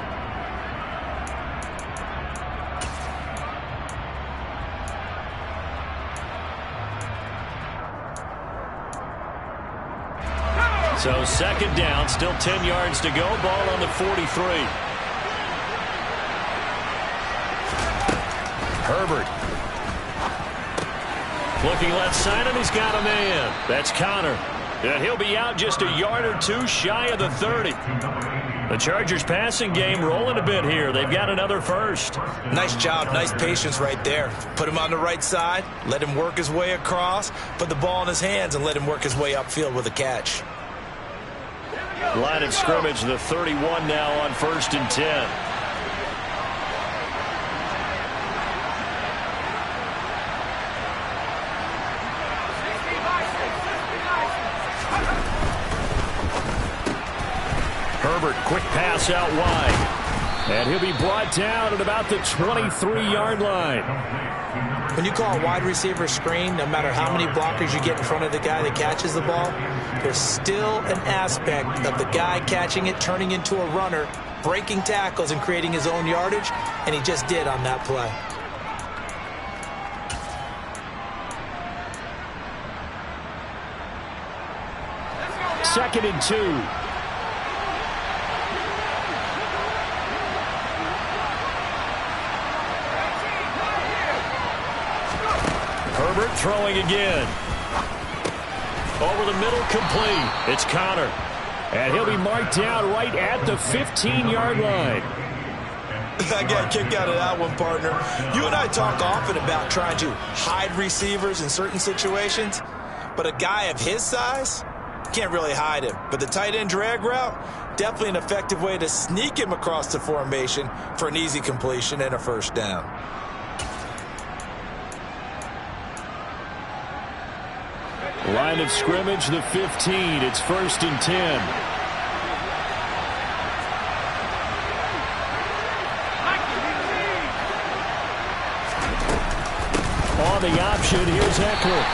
So 2nd down, still 10 yards to go. Ball on the 43. Herbert. Looking left side, and he's got a man. That's Connor. And he'll be out just a yard or two shy of the 30. The Chargers passing game rolling a bit here. They've got another 1st. Nice job, nice patience right there. Put him on the right side, let him work his way across, put the ball in his hands, and let him work his way upfield with a catch. Line of scrimmage, the 31 now on 1st and 10. Herbert, quick pass out wide. And he'll be brought down at about the 23-yard line. When you call a wide receiver screen, no matter how many blockers you get in front of the guy that catches the ball, there's still an aspect of the guy catching it, turning into a runner, breaking tackles and creating his own yardage, and he just did on that play. Second and 2. Herbert throwing again. Over the middle, complete. It's Connor. And he'll be marked down right at the 15-yard line. I got a kick out of that one, partner. You and I talk often about trying to hide receivers in certain situations, but a guy of his size can't really hide him. But the tight end drag route, definitely an effective way to sneak him across the formation for an easy completion and a 1st down. Line of scrimmage, the 15. It's 1st and 10. On the option, here's Eckler.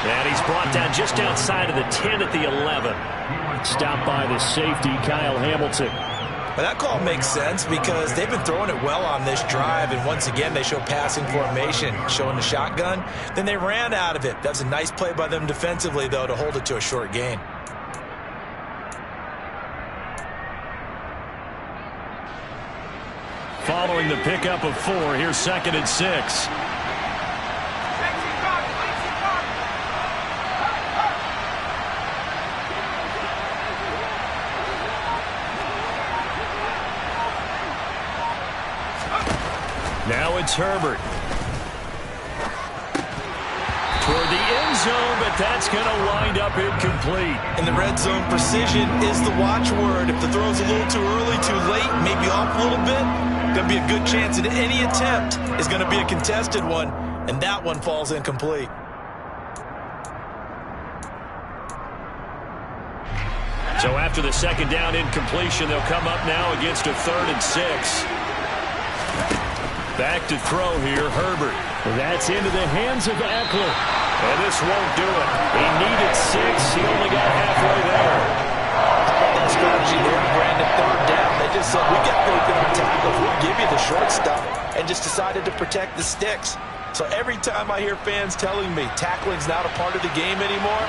And he's brought down just outside of the 10 at the 11. Stopped by the safety, Kyle Hamilton. But that call makes sense because they've been throwing it well on this drive, and once again they show passing formation, showing the shotgun. Then they ran out of it. That's a nice play by them defensively, though, to hold it to a short gain. Following the pickup of 4, here's 2nd and 6. Now it's Herbert. Toward the zone, but that's going to wind up incomplete. In the red zone, precision is the watchword. If the throw's a little too early, too late, maybe off a little bit, going to be a good chance that any attempt is going to be a contested one, and that one falls incomplete. So after the second down incompletion, they'll come up now against a 3rd and 6. Back to throw here, Herbert. That's into the hands of Eckler. And this won't do it. He needed 6. He only got halfway there. How about that strategy there, Brandon? 3rd down. They just said, we got faith in our tackles. We'll give you the short stuff, and just decided to protect the sticks. So every time I hear fans telling me tackling's not a part of the game anymore,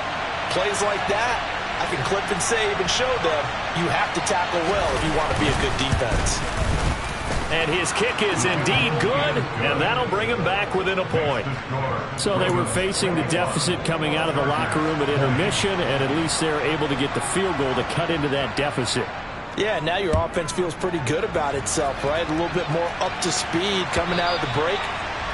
plays like that, I can clip and save and show them you have to tackle well if you want to be a good defense. And his kick is indeed good, and that'll bring him back within a point. So they were facing the deficit coming out of the locker room at intermission, and at least they're able to get the field goal to cut into that deficit. Yeah, now your offense feels pretty good about itself, right? A little bit more up to speed coming out of the break.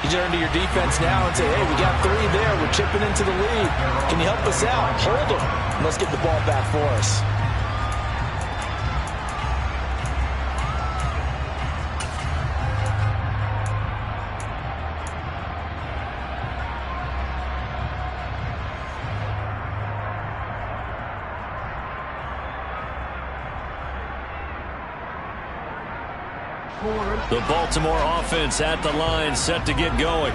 You turn to your defense now and say, hey, we got 3 there. We're chipping into the lead. Can you help us out? Hold them. And let's get the ball back for us. The Baltimore offense at the line, set to get going.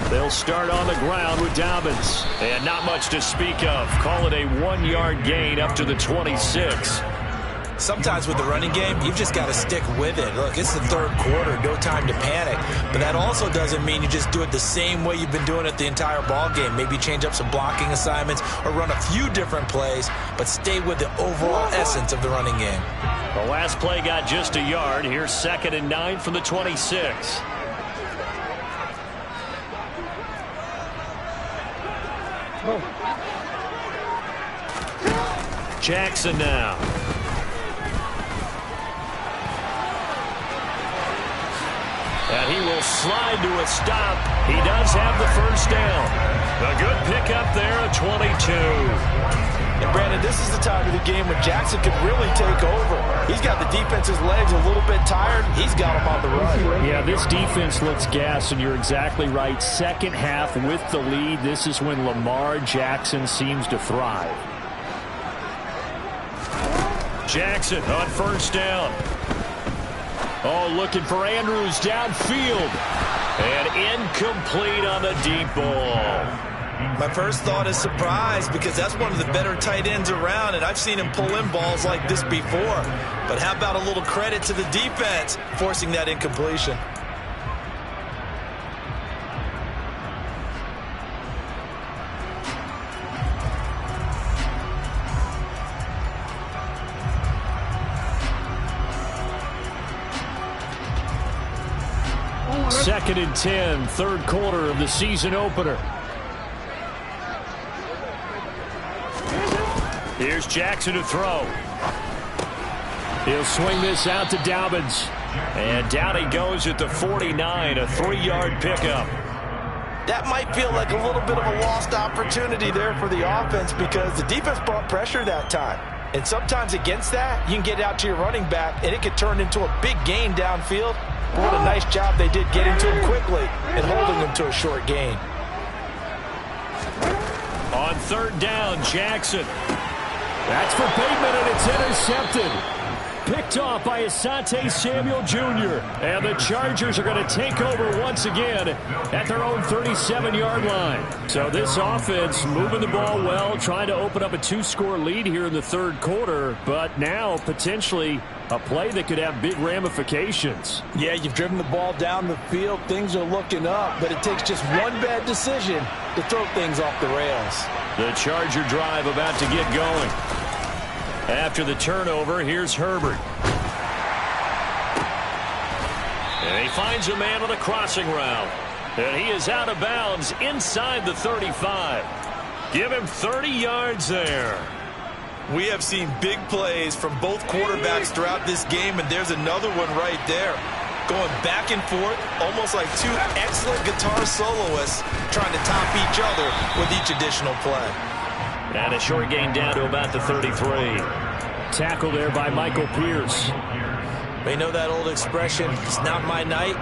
They'll start on the ground with Dobbins. And not much to speak of. Call it a 1-yard gain up to the 26. Sometimes with the running game, you've just got to stick with it. Look, it's the 3rd quarter, no time to panic. But that also doesn't mean you just do it the same way you've been doing it the entire ball game. Maybe change up some blocking assignments or run a few different plays, but stay with the overall essence of the running game. The last play got just a yard. Here's 2nd and 9 from the 26. Jackson now. And he will slide to a stop. He does have the first down. A good pickup there at 22. And Brandon, this is the time of the game when Jackson could really take over. He's got the defense's legs a little bit tired. He's got them on the run. Yeah, this defense looks gassed, and you're exactly right. Second half with the lead, this is when Lamar Jackson seems to thrive. Jackson on first down. Oh, looking for Andrews downfield. And incomplete on the deep ball. My first thought is surprise, because that's one of the better tight ends around, and I've seen him pull in balls like this before. But how about a little credit to the defense forcing that incompletion? Second and 10, 3rd quarter of the season opener. Here's Jackson to throw. He'll swing this out to Dobbins. And down he goes at the 49, a 3-yard pickup. That might feel like a little bit of a lost opportunity there for the offense, because the defense brought pressure that time. And sometimes against that, you can get out to your running back, and it could turn into a big gain downfield. What a nice job they did getting to him quickly and holding him to a short gain. On 3rd down, Jackson. That's for Bateman, and it's intercepted. Picked off by Asante Samuel Jr. And the Chargers are going to take over once again at their own 37-yard line. So this offense moving the ball well, trying to open up a 2-score lead here in the 3rd quarter, but now potentially a play that could have big ramifications. Yeah, you've driven the ball down the field. Things are looking up, but it takes just one bad decision to throw things off the rails. The Charger drive about to get going. After the turnover, here's Herbert. And he finds a man on a crossing route. And he is out of bounds inside the 35. Give him 30 yards there. We have seen big plays from both quarterbacks throughout this game, and there's another one right there. going back and forth, almost like two excellent guitar soloists trying to top each other with each additional play. And a short gain down to about the 33. Tackle there by Michael Pierce. They know that old expression, it's not my night.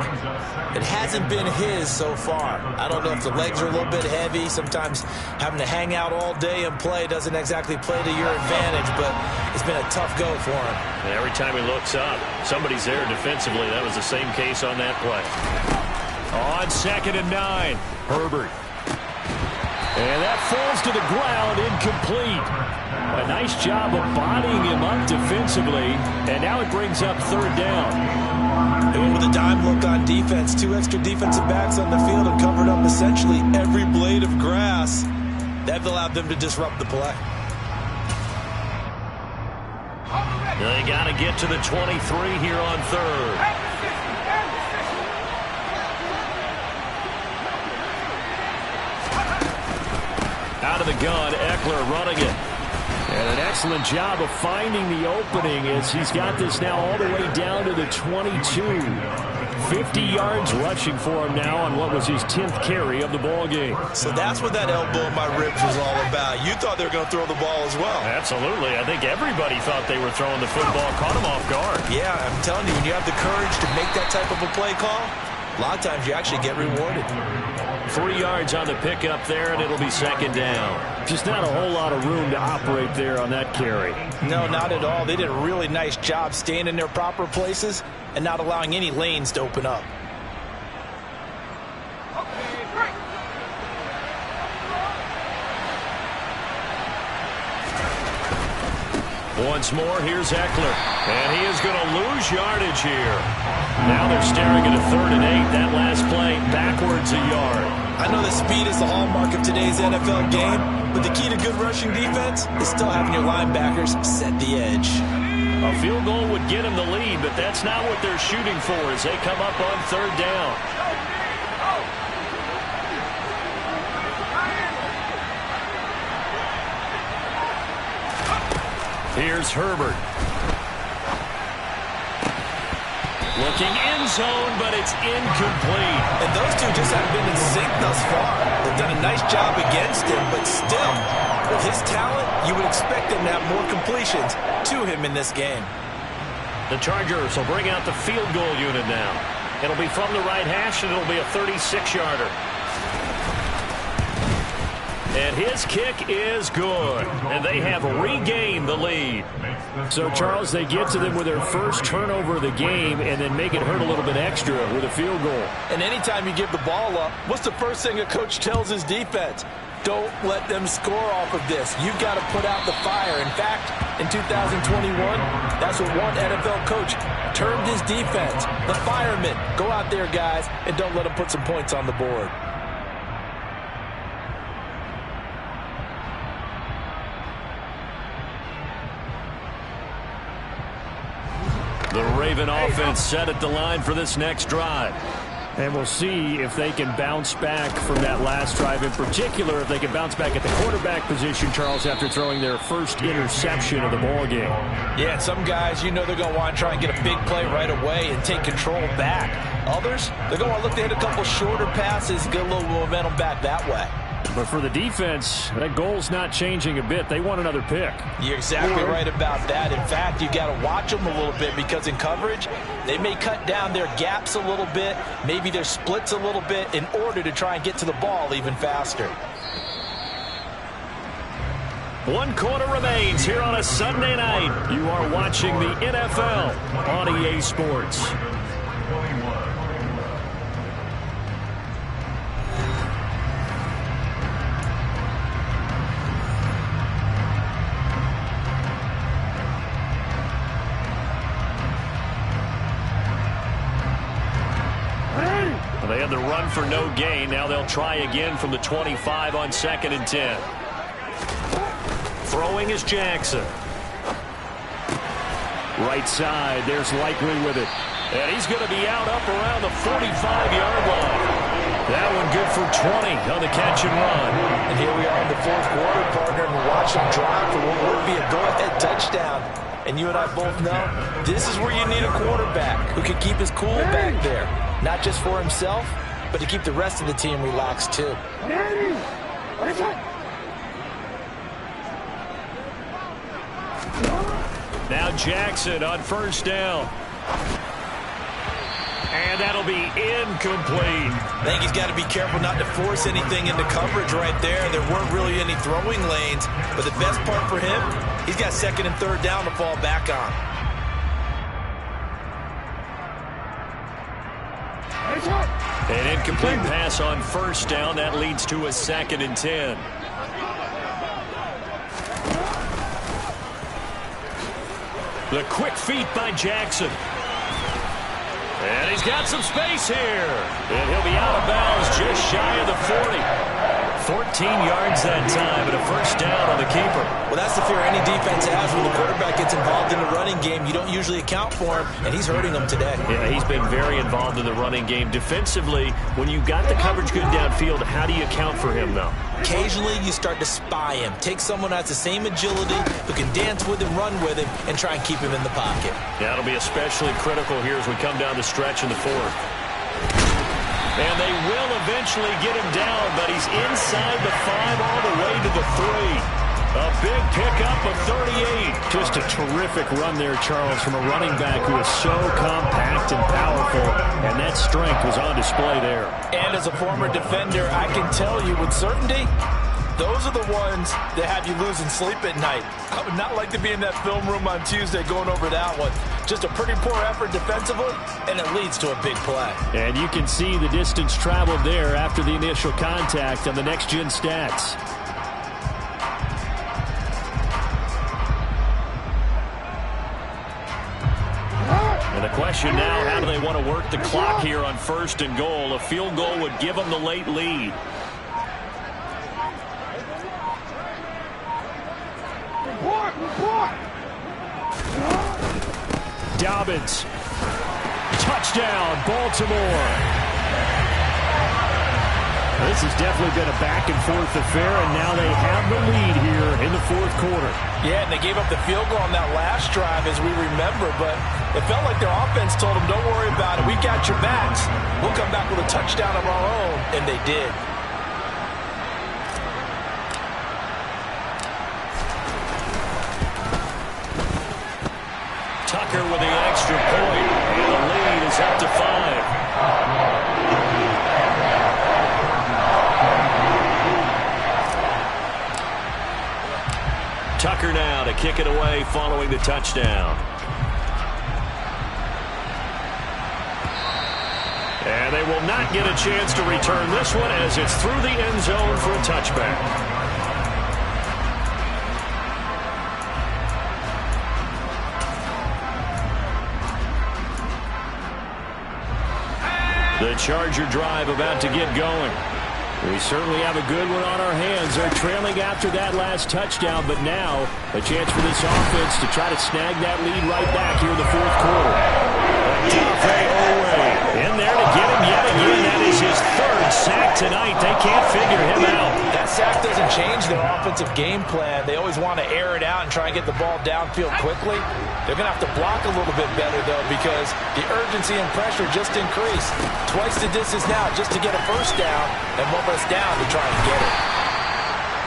It hasn't been his so far. I don't know if the legs are a little bit heavy. Sometimes having to hang out all day and play doesn't exactly play to your advantage, but it's been a tough go for him. And every time he looks up, somebody's there defensively. That was the same case on that play. On 2nd and 9, Herbert. And that falls to the ground, incomplete. A nice job of bodying him up defensively, and now it brings up 3rd down. They went with a dime look on defense. 2 extra defensive backs on the field and covered up essentially every blade of grass. That allowed them to disrupt the play. They got to get to the 23 here on 3rd. Out of the gun, Eckler running it. And an excellent job of finding the opening as he's got this now all the way down to the 22. 50 yards rushing for him now on what was his 10th carry of the ball game. So that's what that elbow in my ribs was all about. You thought they were going to throw the ball as well. Absolutely. I think everybody thought they were throwing the football. Caught him off guard. Yeah, I'm telling you, when you have the courage to make that type of a play call, a lot of times you actually get rewarded. 3 yards on the pickup there, and it'll be 2nd down. Just not a whole lot of room to operate there on that carry. No, not at all. They did a really nice job staying in their proper places and not allowing any lanes to open up. Once more, here's Eckler. And he is going to lose yardage here. Now they're staring at a 3rd and 8. That last play, backwards a yard. I know that speed is the hallmark of today's NFL game, but the key to good rushing defense is still having your linebackers set the edge. A field goal would get him the lead, but that's not what they're shooting for as they come up on 3rd down. Here's Herbert. Looking end zone, but it's incomplete. And those two just haven't been in sync thus far. They've done a nice job against him, but still, with his talent, you would expect him to have more completions to him in this game. The Chargers will bring out the field goal unit now. It'll be from the right hash, and it'll be a 36-yarder. And his kick is good. And they have regained the lead. So, Charles, they get to them with their first turnover of the game and then make it hurt a little bit extra with a field goal. And anytime you give the ball up, what's the first thing a coach tells his defense? Don't let them score off of this. You've got to put out the fire. In fact, in 2021, that's what one NFL coach termed his defense. The firemen. Go out there, guys, and don't let them put some points on the board. The Raven offense set at the line for this next drive. And we'll see if they can bounce back from that last drive. In particular, if they can bounce back at the quarterback position, Charles, after throwing their first interception of the ball game. Yeah, some guys, you know they're going to want to try and get a big play right away and take control back. Others, they're going to want to look to hit a couple shorter passes, get a little momentum back that way. But for the defense, that goal's not changing a bit. They want another pick. You're exactly right about that. In fact, you got to watch them a little bit because in coverage, they may cut down their gaps a little bit, maybe their splits a little bit in order to try and get to the ball even faster. 1 quarter remains here on a Sunday night. You are watching the NFL on EA Sports. They had the run for no gain. Now they'll try again from the 25 on 2nd and 10. Throwing is Jackson. Right side, there's Likely with it. And he's going to be out up around the 45-yard line. That one good for 20 on the catch and run. And here we are in the 4th quarter, partner, and watch them drive for what would be a go-ahead touchdown. And you and I both know this is where you need a quarterback who can keep his cool back there. Not just for himself, but to keep the rest of the team relaxed too. Now Jackson on first down. And that'll be incomplete. I think he's got to be careful not to force anything into coverage right there. There weren't really any throwing lanes. But the best part for him, he's got second and third down to fall back on. An incomplete pass on first down. That leads to a 2nd and 10. The quick feet by Jackson. And he's got some space here. And he'll be out of bounds just shy of the 40. 14 yards that time and a first down on the keeper. Well, that's the fear any defense has when the quarterback gets involved in the running game. You don't usually account for him, and he's hurting them today. Yeah, he's been very involved in the running game. Defensively, when you've got the coverage good downfield, how do you account for him, though? Occasionally, you start to spy him. Take someone who has the same agility, who can dance with him, run with him, and try and keep him in the pocket. Yeah, it'll be especially critical here as we come down the stretch in the fourth. And they will eventually get him down, but he's inside the 5 all the way to the 3. A big pickup of 38. Just a terrific run there, Charles, from a running back who is so compact and powerful, and that strength was on display there. And as a former defender, I can tell you with certainty, those are the ones that have you losing sleep at night. I would not like to be in that film room on Tuesday going over that one. Just a pretty poor effort defensively, and it leads to a big play. And you can see the distance traveled there after the initial contact on the next-gen stats. And the question now, how do they want to work the clock here on 1st and goal? A field goal would give them the late lead. Dobbins. Touchdown, Baltimore. This has definitely been a back-and-forth affair, and now they have the lead here in the fourth quarter. Yeah, and they gave up the field goal on that last drive, as we remember, but it felt like their offense told them, don't worry about it, we got your backs. We'll come back with a touchdown of our own, and they did. Tucker with the extra point, and the lead is up to 5. Tucker now to kick it away following the touchdown. And they will not get a chance to return this one as it's through the end zone for a touchback. The Charger drive about to get going. We certainly have a good one on our hands. They're trailing after that last touchdown, but now a chance for this offense to try to snag that lead right back here in the fourth quarter. In there to get him yet again. That is his 3rd sack tonight. They can't figure him out. That sack doesn't change their offensive game plan. They always want to air it out and try and get the ball downfield quickly. They're going to have to block a little bit better, though, because the urgency and pressure just increased. Twice the distance now just to get a first down and one less down to try and get it.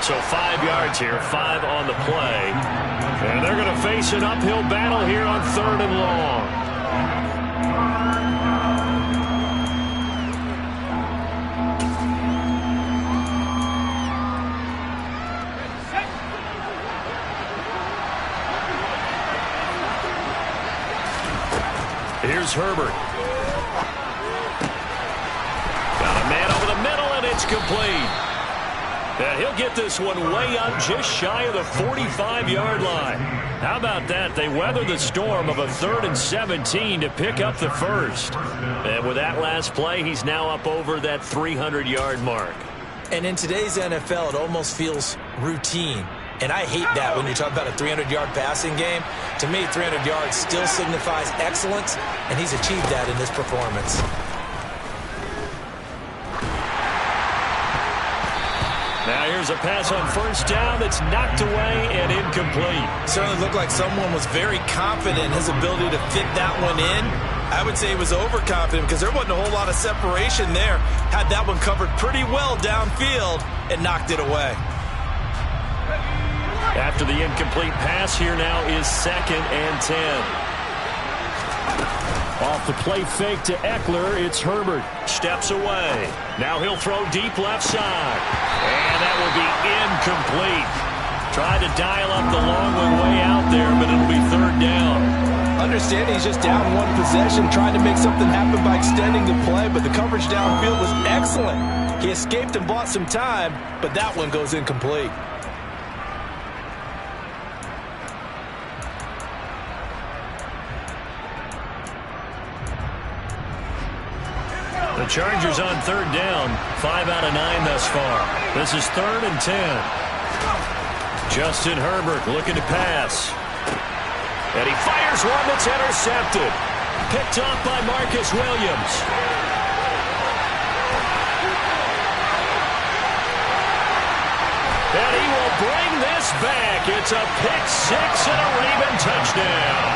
So 5 yards here, 5 on the play. And they're going to face an uphill battle here on 3rd and long. Here's Herbert. Got a man over the middle, and it's complete. And he'll get this one way up just shy of the 45-yard line. How about that? They weather the storm of a 3rd and 17 to pick up the first. And with that last play, he's now up over that 300-yard mark. And in today's NFL, it almost feels routine. And I hate that when you talk about a 300-yard passing game. To me, 300 yards still signifies excellence, and he's achieved that in this performance. Now here's Here's a pass on first down that's knocked away and incomplete. Certainly looked like someone was very confident in his ability to fit that one in. I would say he was overconfident because there wasn't a whole lot of separation there. Had that one covered pretty well downfield and knocked it away. After the incomplete pass, here now is 2nd and 10. Off the play fake to Eckler, it's Herbert. Steps away. Now he'll throw deep left side. And that will be incomplete. Tried to dial up the long one way out there, but it'll be 3rd down. Understanding he's just down one possession, trying to make something happen by extending the play, but the coverage downfield was excellent. He escaped and bought some time, but that one goes incomplete. The Chargers on 3rd down, 5 out of 9 thus far. This is 3rd and 10. Justin Herbert looking to pass. And he fires one that's intercepted. Picked off by Marcus Williams. And he will bring this back. It's a pick six and a Raven touchdown.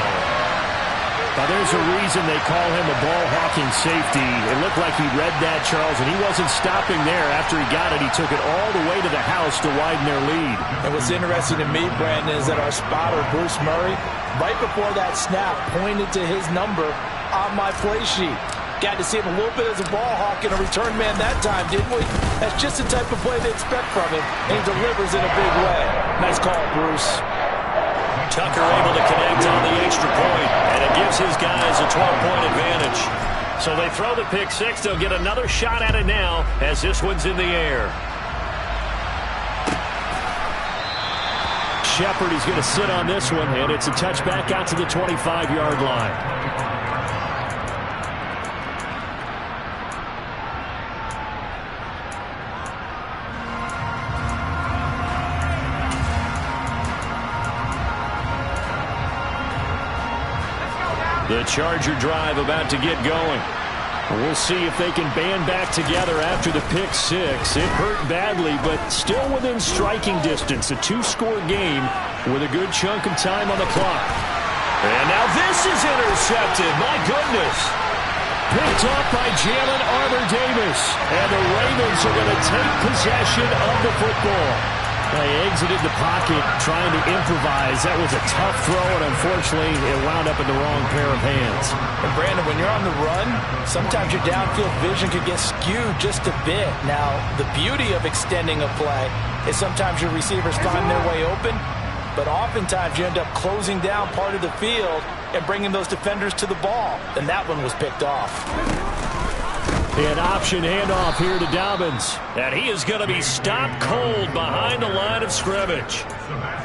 Now, there's a reason they call him a ball-hawking safety. It looked like he read that, Charles, and he wasn't stopping there. After he got it, he took it all the way to the house to widen their lead. And what's interesting to me, Brandon, is that our spotter, Bruce Murray, right before that snap, pointed to his number on my play sheet. Got to see him a little bit as a ball hawk and a return man that time, didn't we? That's just the type of play they expect from him, and he delivers in a big way. Nice call, Bruce. Tucker able to connect on the extra point, and it gives his guys a 12-point advantage. So they throw the pick six. They'll get another shot at it now as this one's in the air. Shepard, he's going to sit on this one, and it's a touchback out to the 25-yard line. The Charger drive about to get going. We'll see if they can band back together after the pick six. It hurt badly, but still within striking distance. A two-score game with a good chunk of time on the clock. And now this is intercepted. My goodness. Picked off by Jalen Armour-Davis. And the Ravens are going to take possession of the football. They exited the pocket trying to improvise. That was a tough throw, and unfortunately, it wound up in the wrong pair of hands. And Brandon, when you're on the run, sometimes your downfield vision could get skewed just a bit. Now, the beauty of extending a play is sometimes your receivers find their way open, but oftentimes you end up closing down part of the field and bringing those defenders to the ball. And that one was picked off. An option handoff here to Dobbins. And he is going to be stopped cold behind the line of scrimmage.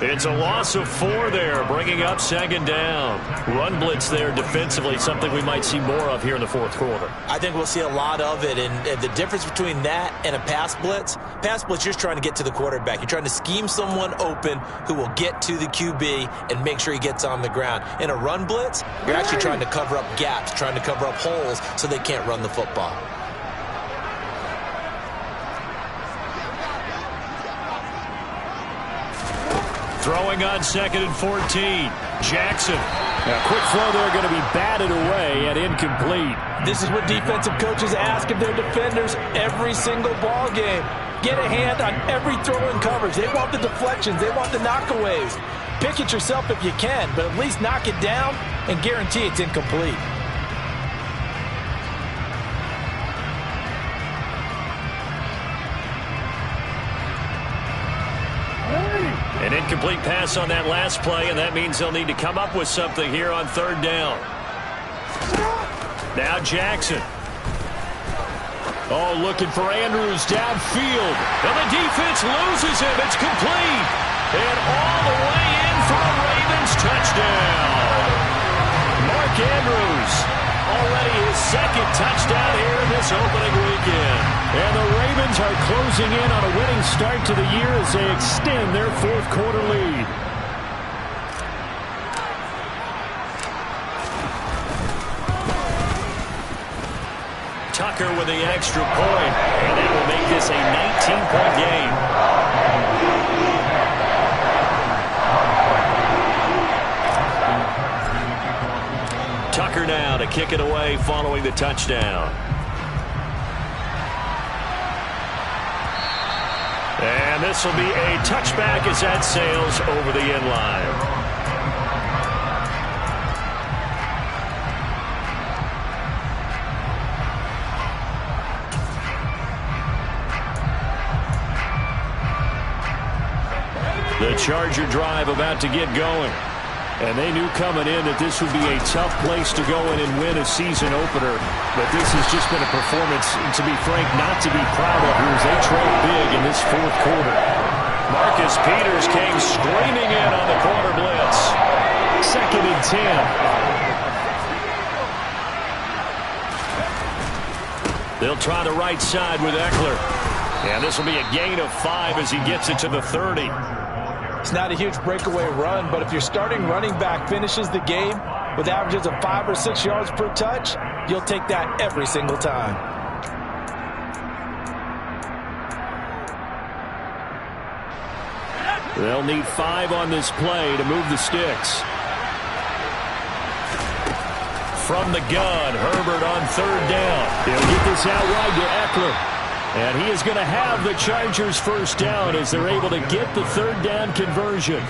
It's a loss of 4 there, bringing up 2nd down. Run blitz there defensively, something we might see more of here in the 4th quarter. I think we'll see a lot of it, and the difference between that and a pass blitz, you're just trying to get to the quarterback. You're trying to scheme someone open who will get to the QB and make sure he gets on the ground. In a run blitz, you're actually trying to cover up gaps, trying to cover up holes so they can't run the football. Throwing on 2nd and 14. Jackson. A quick throw there going to be batted away and incomplete. This is what defensive coaches ask of their defenders every single ball game. Get a hand on every throw in coverage. They want the deflections. They want the knockaways. Pick it yourself if you can, but at least knock it down and guarantee it's incomplete. An incomplete pass on that last play, and that means they'll need to come up with something here on 3rd down. Now Jackson. Oh, looking for Andrews downfield. And the defense loses him. It's complete. And all the way in for a Ravens touchdown. Mark Andrews, already his 2nd touchdown here in this opening weekend. And the Ravens are closing in on a winning start to the year as they extend their 4th quarter lead. Tucker with the extra point, and that will make this a 19-point game. Tucker now to kick it away following the touchdown. And this will be a touchback as that sails over the end line. The Charger drive about to get going. And they knew coming in that this would be a tough place to go in and win a season opener. But this has just been a performance, to be frank, not to be proud of here as they trail big in this fourth quarter. Marcus Peters came screaming in on the corner blitz. 2nd and 10. They'll try the right side with Eckler. And this will be a gain of 5 as he gets it to the 30. It's not a huge breakaway run, but if your starting running back finishes the game with averages of 5 or 6 yards per touch, you'll take that every single time. They'll need 5 on this play to move the sticks. From the gun, Herbert on 3rd down. He'll get this out wide to Eckler. And he is going to have the Chargers first down as they're able to get the 3rd down conversion.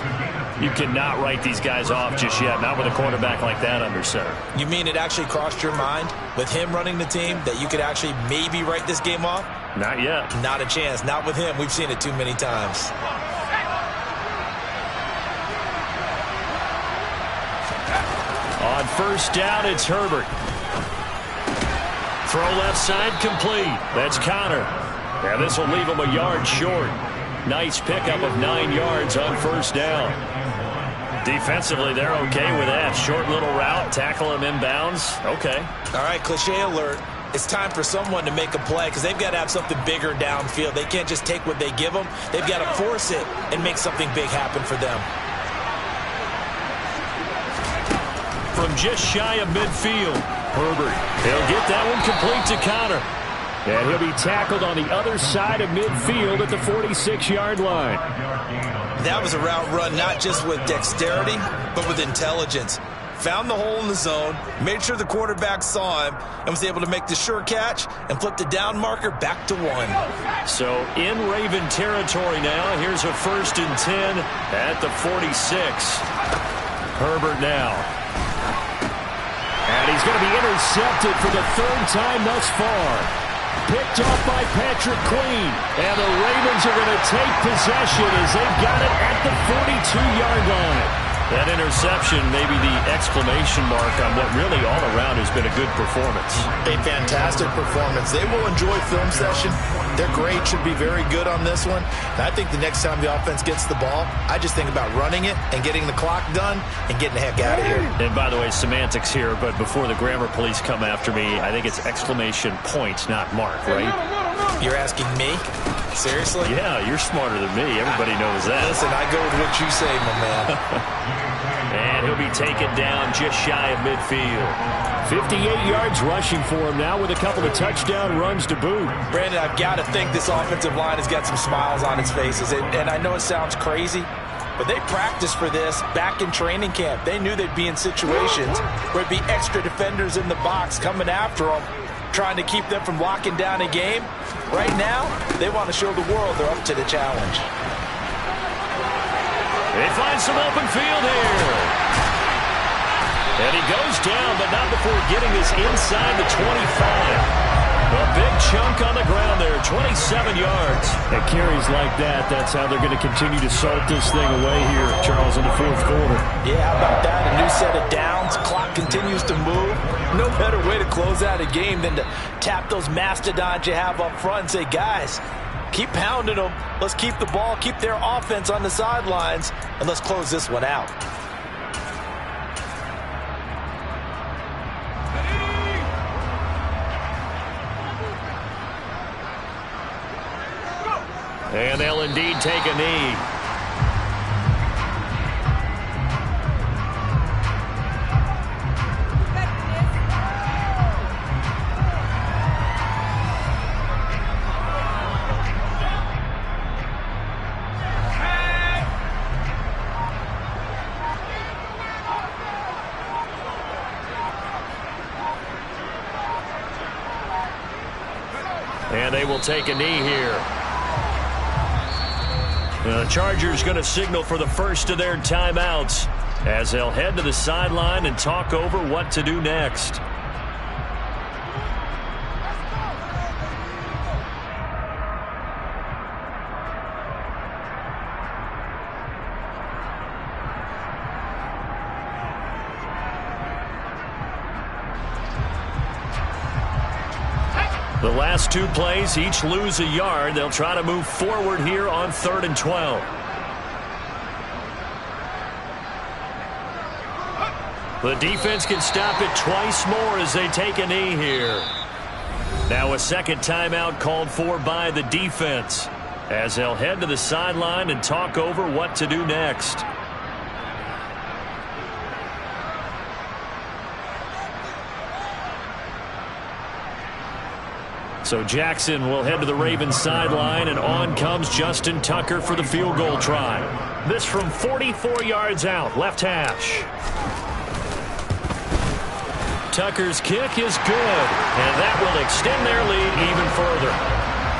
You cannot write these guys off just yet, not with a quarterback like that under center. You mean it actually crossed your mind with him running the team that you could actually maybe write this game off? Not yet. Not a chance. Not with him. We've seen it too many times. On 1st down, it's Herbert. Throw left side complete. That's Connor. And this will leave him a yard short. Nice pickup of 9 yards on 1st down. Defensively, they're okay with that. Short little route, tackle him inbounds. Okay. All right, cliche alert. It's time for someone to make a play because they've got to have something bigger downfield. They can't just take what they give them. They've got to force it and make something big happen for them. From just shy of midfield, Herbert. He'll get that one complete to Connor. And he'll be tackled on the other side of midfield at the 46-yard line. That was a route run not just with dexterity, but with intelligence. Found the hole in the zone, made sure the quarterback saw him, and was able to make the sure catch and flip the down marker back to 1. So in Raven territory now. Here's a 1st and 10 at the 46. Herbert now. And he's going to be intercepted for the 3rd time thus far. Picked off by Patrick Queen. And the Ravens are going to take possession as they've got it at the 42-yard line. That interception may be the exclamation mark on what really all around has been a good performance. A fantastic performance. They will enjoy film session. Their grade should be very good on this one. And I think the next time the offense gets the ball, I just think about running it and getting the clock done and getting the heck out of here. And by the way, semantics here, but before the grammar police come after me, I think it's exclamation point, not mark, right? You're asking me? Seriously? Yeah, you're smarter than me. Everybody knows that. Listen, I go with what you say, my man. And he'll be taken down just shy of midfield. 58 yards rushing for him now with a couple of touchdown runs to boot. Brandon, I've got to think this offensive line has got some smiles on its faces. And I know it sounds crazy, but they practiced for this back in training camp. They knew they'd be in situations where it'd be extra defenders in the box coming after them, trying to keep them from locking down a game. Right now, they want to show the world they're up to the challenge. They find some open field here. And he goes down, but not before getting this inside the 25. A big chunk on the ground there, 27 yards. At carries like that, that's how they're going to continue to salt this thing away here, Charles, in the fourth quarter. Yeah, how about that? A new set of downs. Clock continues to move. No better way to close out a game than to tap those mastodons you have up front and say, guys, keep pounding them. Let's keep the ball, keep their offense on the sidelines, and let's close this one out. And they'll indeed take a knee. And they will take a knee here. The Chargers going to signal for the first of their timeouts as they'll head to the sideline and talk over what to do next. The last two plays each lose a yard. They'll try to move forward here on 3rd and 12. The defense can stop it twice more as they take a knee here. Now a second timeout called for by the defense as they'll head to the sideline and talk over what to do next. So Jackson will head to the Ravens sideline, and on comes Justin Tucker for the field goal try. This from 44 yards out, left hash. Tucker's kick is good, and that will extend their lead even further.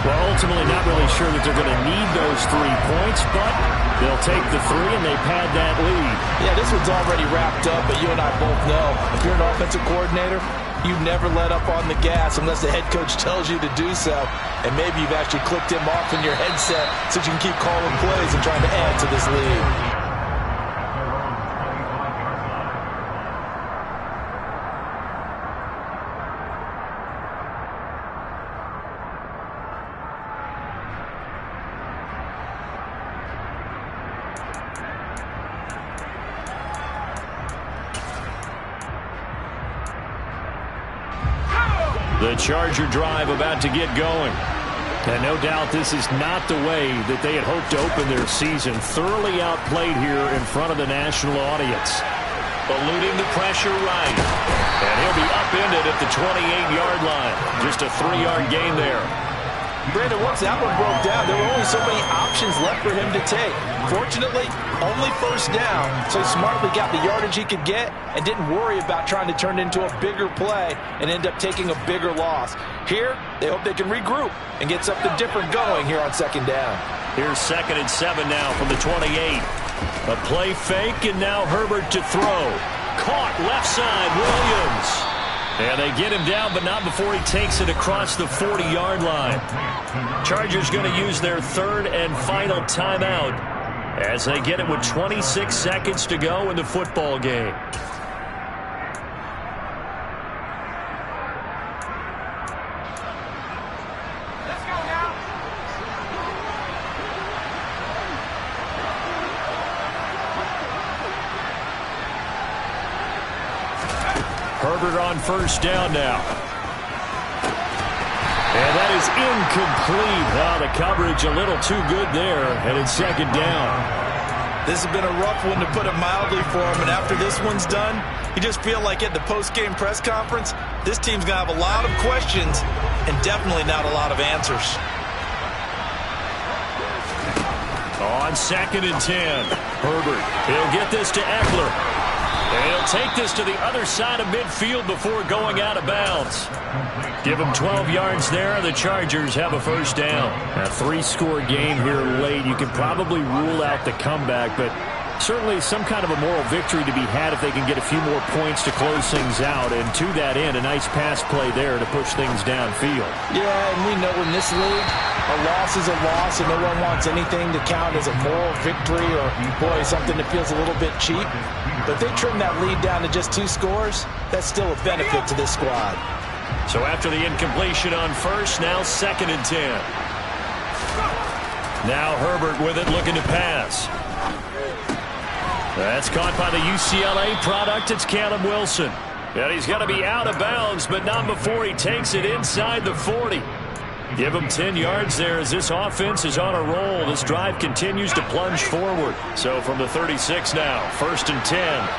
Well, ultimately not really sure that they're going to need those 3 points, but they'll take the 3 and they pad that lead. Yeah, this one's already wrapped up, but you and I both know if you're an offensive coordinator, you never let up on the gas unless the head coach tells you to do so. And maybe you've actually clicked him off in your headset so you can keep calling plays and trying to add to this lead. The Charger drive about to get going. And no doubt this is not the way that they had hoped to open their season. Thoroughly outplayed here in front of the national audience. Eluding the pressure right. And he'll be upended at the 28-yard line. Just a 3-yard gain there. Brandon, once that one broke down, there were only so many options left for him to take. Fortunately, only first down, so he smartly got the yardage he could get and didn't worry about trying to turn it into a bigger play and end up taking a bigger loss. Here, they hope they can regroup and get something different going here on 2nd down. Here's 2nd and 7 now from the 28. A play fake, and now Herbert to throw. Caught left side, Williams. And they get him down, but not before he takes it across the 40-yard line. Chargers going to use their 3rd and final timeout as they get it with 26 seconds to go in the football game. Herbert on first down now. And that is incomplete. Oh, the coverage a little too good there, and it's 2nd down. This has been a rough one, to put it mildly, for him. And after this one's done, you just feel like at the post-game press conference, this team's going to have a lot of questions and definitely not a lot of answers. On 2nd and 10, Herbert, he'll get this to Eckler. And he'll take this to the other side of midfield before going out of bounds. Give him 12 yards there. The Chargers have a first down. A 3-score game here late. You can probably rule out the comeback, but certainly some kind of a moral victory to be had if they can get a few more points to close things out. And to that end, a nice pass play there to push things downfield. Yeah, and we know in this league, a loss is a loss, and no one wants anything to count as a moral victory or, boy, something that feels a little bit cheap. But if they trim that lead down to just 2 scores, that's still a benefit to this squad. So after the incompletion on first, now 2nd and 10. Now Herbert with it, looking to pass. That's caught by the UCLA product. It's Caleb Wilson. And he's got to be out of bounds, but not before he takes it inside the 40. Give him 10 yards there as this offense is on a roll. This drive continues to plunge forward. So from the 36 now, 1st and 10.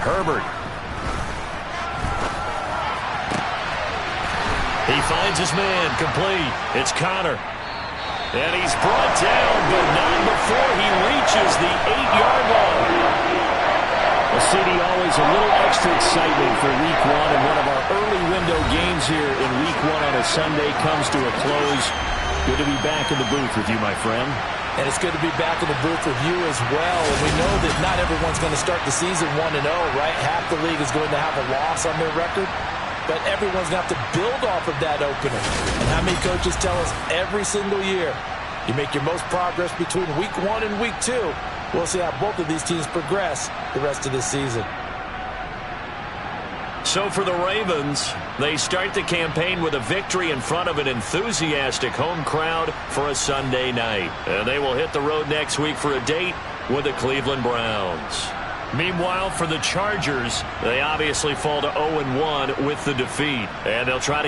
Herbert. He finds his man, complete. It's Connor. And he's brought down, but not before he reaches the 8-yard line. Well, CD, always a little extra excitement for Week 1, and one of our early window games here in Week 1 on a Sunday comes to a close. Good to be back in the booth with you, my friend. And it's good to be back in the booth with you as well. And we know that not everyone's going to start the season 1-0, right? Half the league is going to have a loss on their record. But everyone's going to have to build off of that opener. And how many coaches tell us every single year, you make your most progress between Week 1 and Week 2. We'll see how both of these teams progress the rest of this season. So for the Ravens, they start the campaign with a victory in front of an enthusiastic home crowd for a Sunday night. And they will hit the road next week for a date with the Cleveland Browns. Meanwhile, for the Chargers, they obviously fall to 0-1 with the defeat. And they'll try to